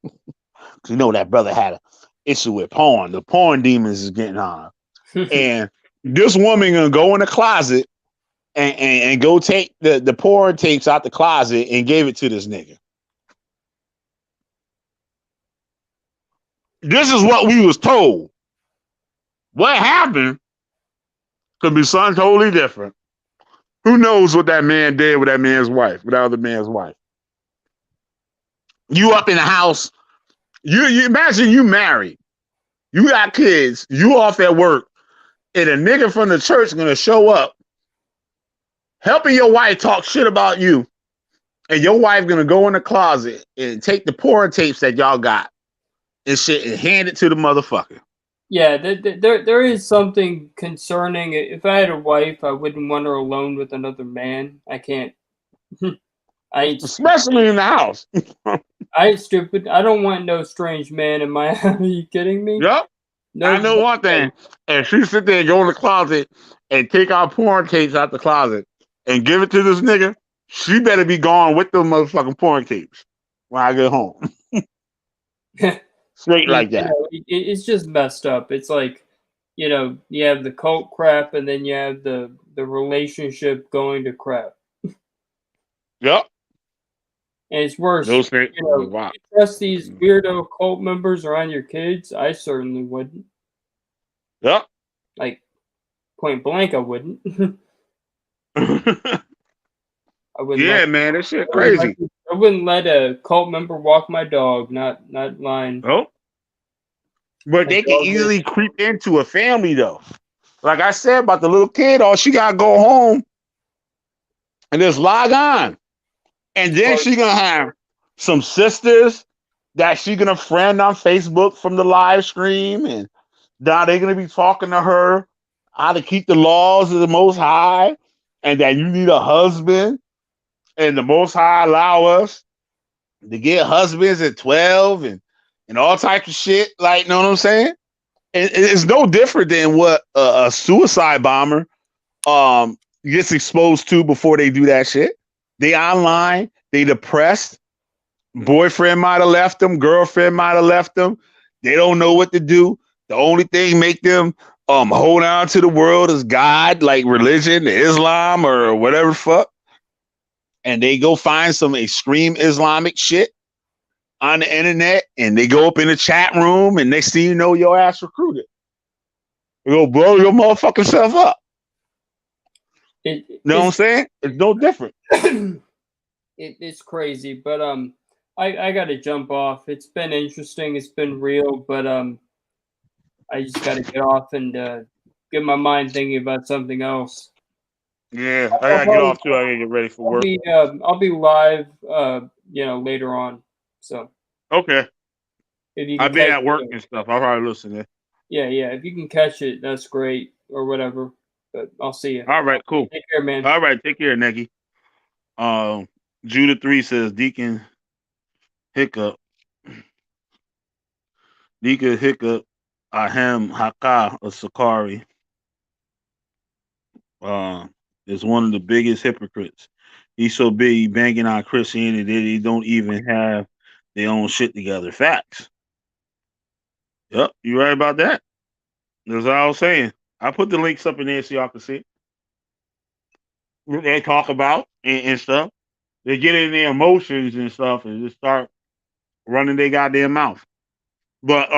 You know that brother had an issue with porn. The porn demons is getting on her. And this woman gonna go in the closet and go take the porn tapes out the closet and gave it to this nigga. This is what we was told. What happened could be something totally different. Who knows what that man did with that man's wife, with that other man's wife? You up in the house, you imagine you married, you got kids, you off at work, and a nigga from the church gonna show up, helping your wife talk shit about you, and your wife gonna go in the closet and take the porn tapes that y'all got and shit and hand it to the motherfucker. Yeah, there is something concerning. If I had a wife, I wouldn't want her alone with another man. I can't. I ain't Especially in the house. I ain't stupid. I don't want no strange man in my house. Are you kidding me? Yep. No, I know one thing. And she sit there and go in the closet and take our porn tapes out the closet and give it to this nigga. She better be gone with the motherfucking porn tapes when I get home. Straight like that. it's just messed up. It's like, you have the cult crap, and then you have the relationship going to crap, Yep. and it's worse. Those things. You trust these weirdo cult members around your kids? I certainly wouldn't. Yep. Like, point blank, I wouldn't. I wouldn't. Yeah, man, that shit crazy. I wouldn't let a cult member walk my dog. Not lying. Oh. But they can easily creep into a family, though. Like I said about the little kid, all she gotta go home and just log on. And then she gonna have some sisters that she gonna friend on Facebook from the live stream, and now they're gonna be talking to her how to keep the laws of the Most High, and that you need a husband, and the Most High allow us to get husbands at 12 and all types of shit. Like, you know what I'm saying? It's no different than what a suicide bomber gets exposed to before they do that shit. They online, they depressed. Boyfriend might have left them, girlfriend might have left them. They don't know what to do. The only thing make them hold on to the world is God, like religion, Islam, or whatever fuck. And they go find some extreme Islamic shit on the internet, and they go up in the chat room, and next thing you know, your ass recruited. You go blow your motherfucking self up. You know what I'm saying? It's no different. It's crazy, but I gotta jump off. It's been interesting. It's been real, but I just gotta get off and get my mind thinking about something else. Yeah, I gotta get off too. I gotta get ready for work. I'll be live, later on. So okay, if you I've been at work and stuff. I'll probably listen to it. Yeah. If you can catch it, that's great, or whatever. But I'll see you. All right, cool. Take care, man. All right, take care, Neki. Judah 3 says Deacon Hiccup. Deacon Hiccup Ahem Haka of Sicarri is one of the biggest hypocrites. He's so big, he banging on Christianity that he don't even have their own shit together. Facts. Yep, you right about that. That's what I was saying. I put the links up in there so y'all can see what they talk about and stuff. They get in their emotions and stuff and just start running their goddamn mouth. But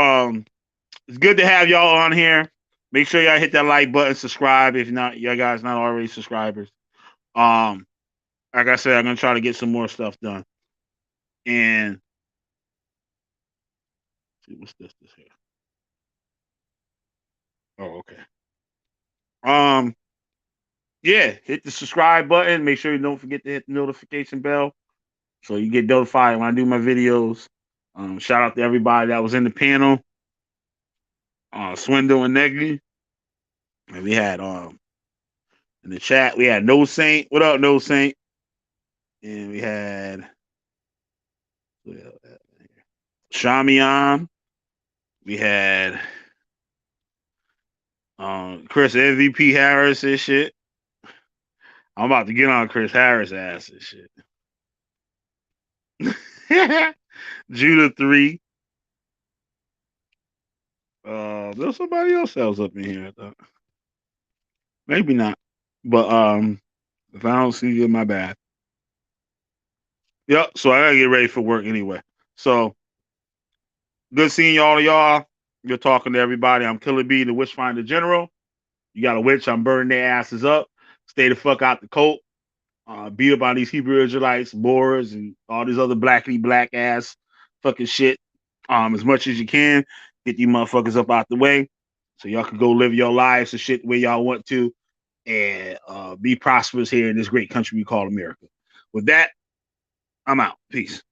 it's good to have y'all on here. Make sure y'all hit that like button, subscribe if not y'all guys not already subscribers. Like I said, I'm gonna try to get some more stuff done. And see what's this here. Oh, okay. Yeah, hit the subscribe button. Make sure you don't forget to hit the notification bell so you get notified when I do my videos. Shout out to everybody that was in the panel. Swindle and Neggy. And we had in the chat, we had No Saint. What up, No Saint? And we had Shamian. We had Chris MVP Harris and shit. I'm about to get on Chris Harris ass and shit. Judah 3. There's somebody else that was up in here, I thought. Maybe not. But if I don't see you, my bad. Yep, so I gotta get ready for work anyway. So good seeing y'all. You're talking to everybody. I'm Killer B, the Witchfinder General. You got a witch, I'm burning their asses up. Stay the fuck out the cult. Beat up on these Hebrew Israelites, Moors, and all these other blackity black ass fucking shit. As much as you can. Get these motherfuckers up out the way. So y'all can go live your lives and shit the way y'all want to. And be prosperous here in this great country we call America. With that, I'm out. Peace.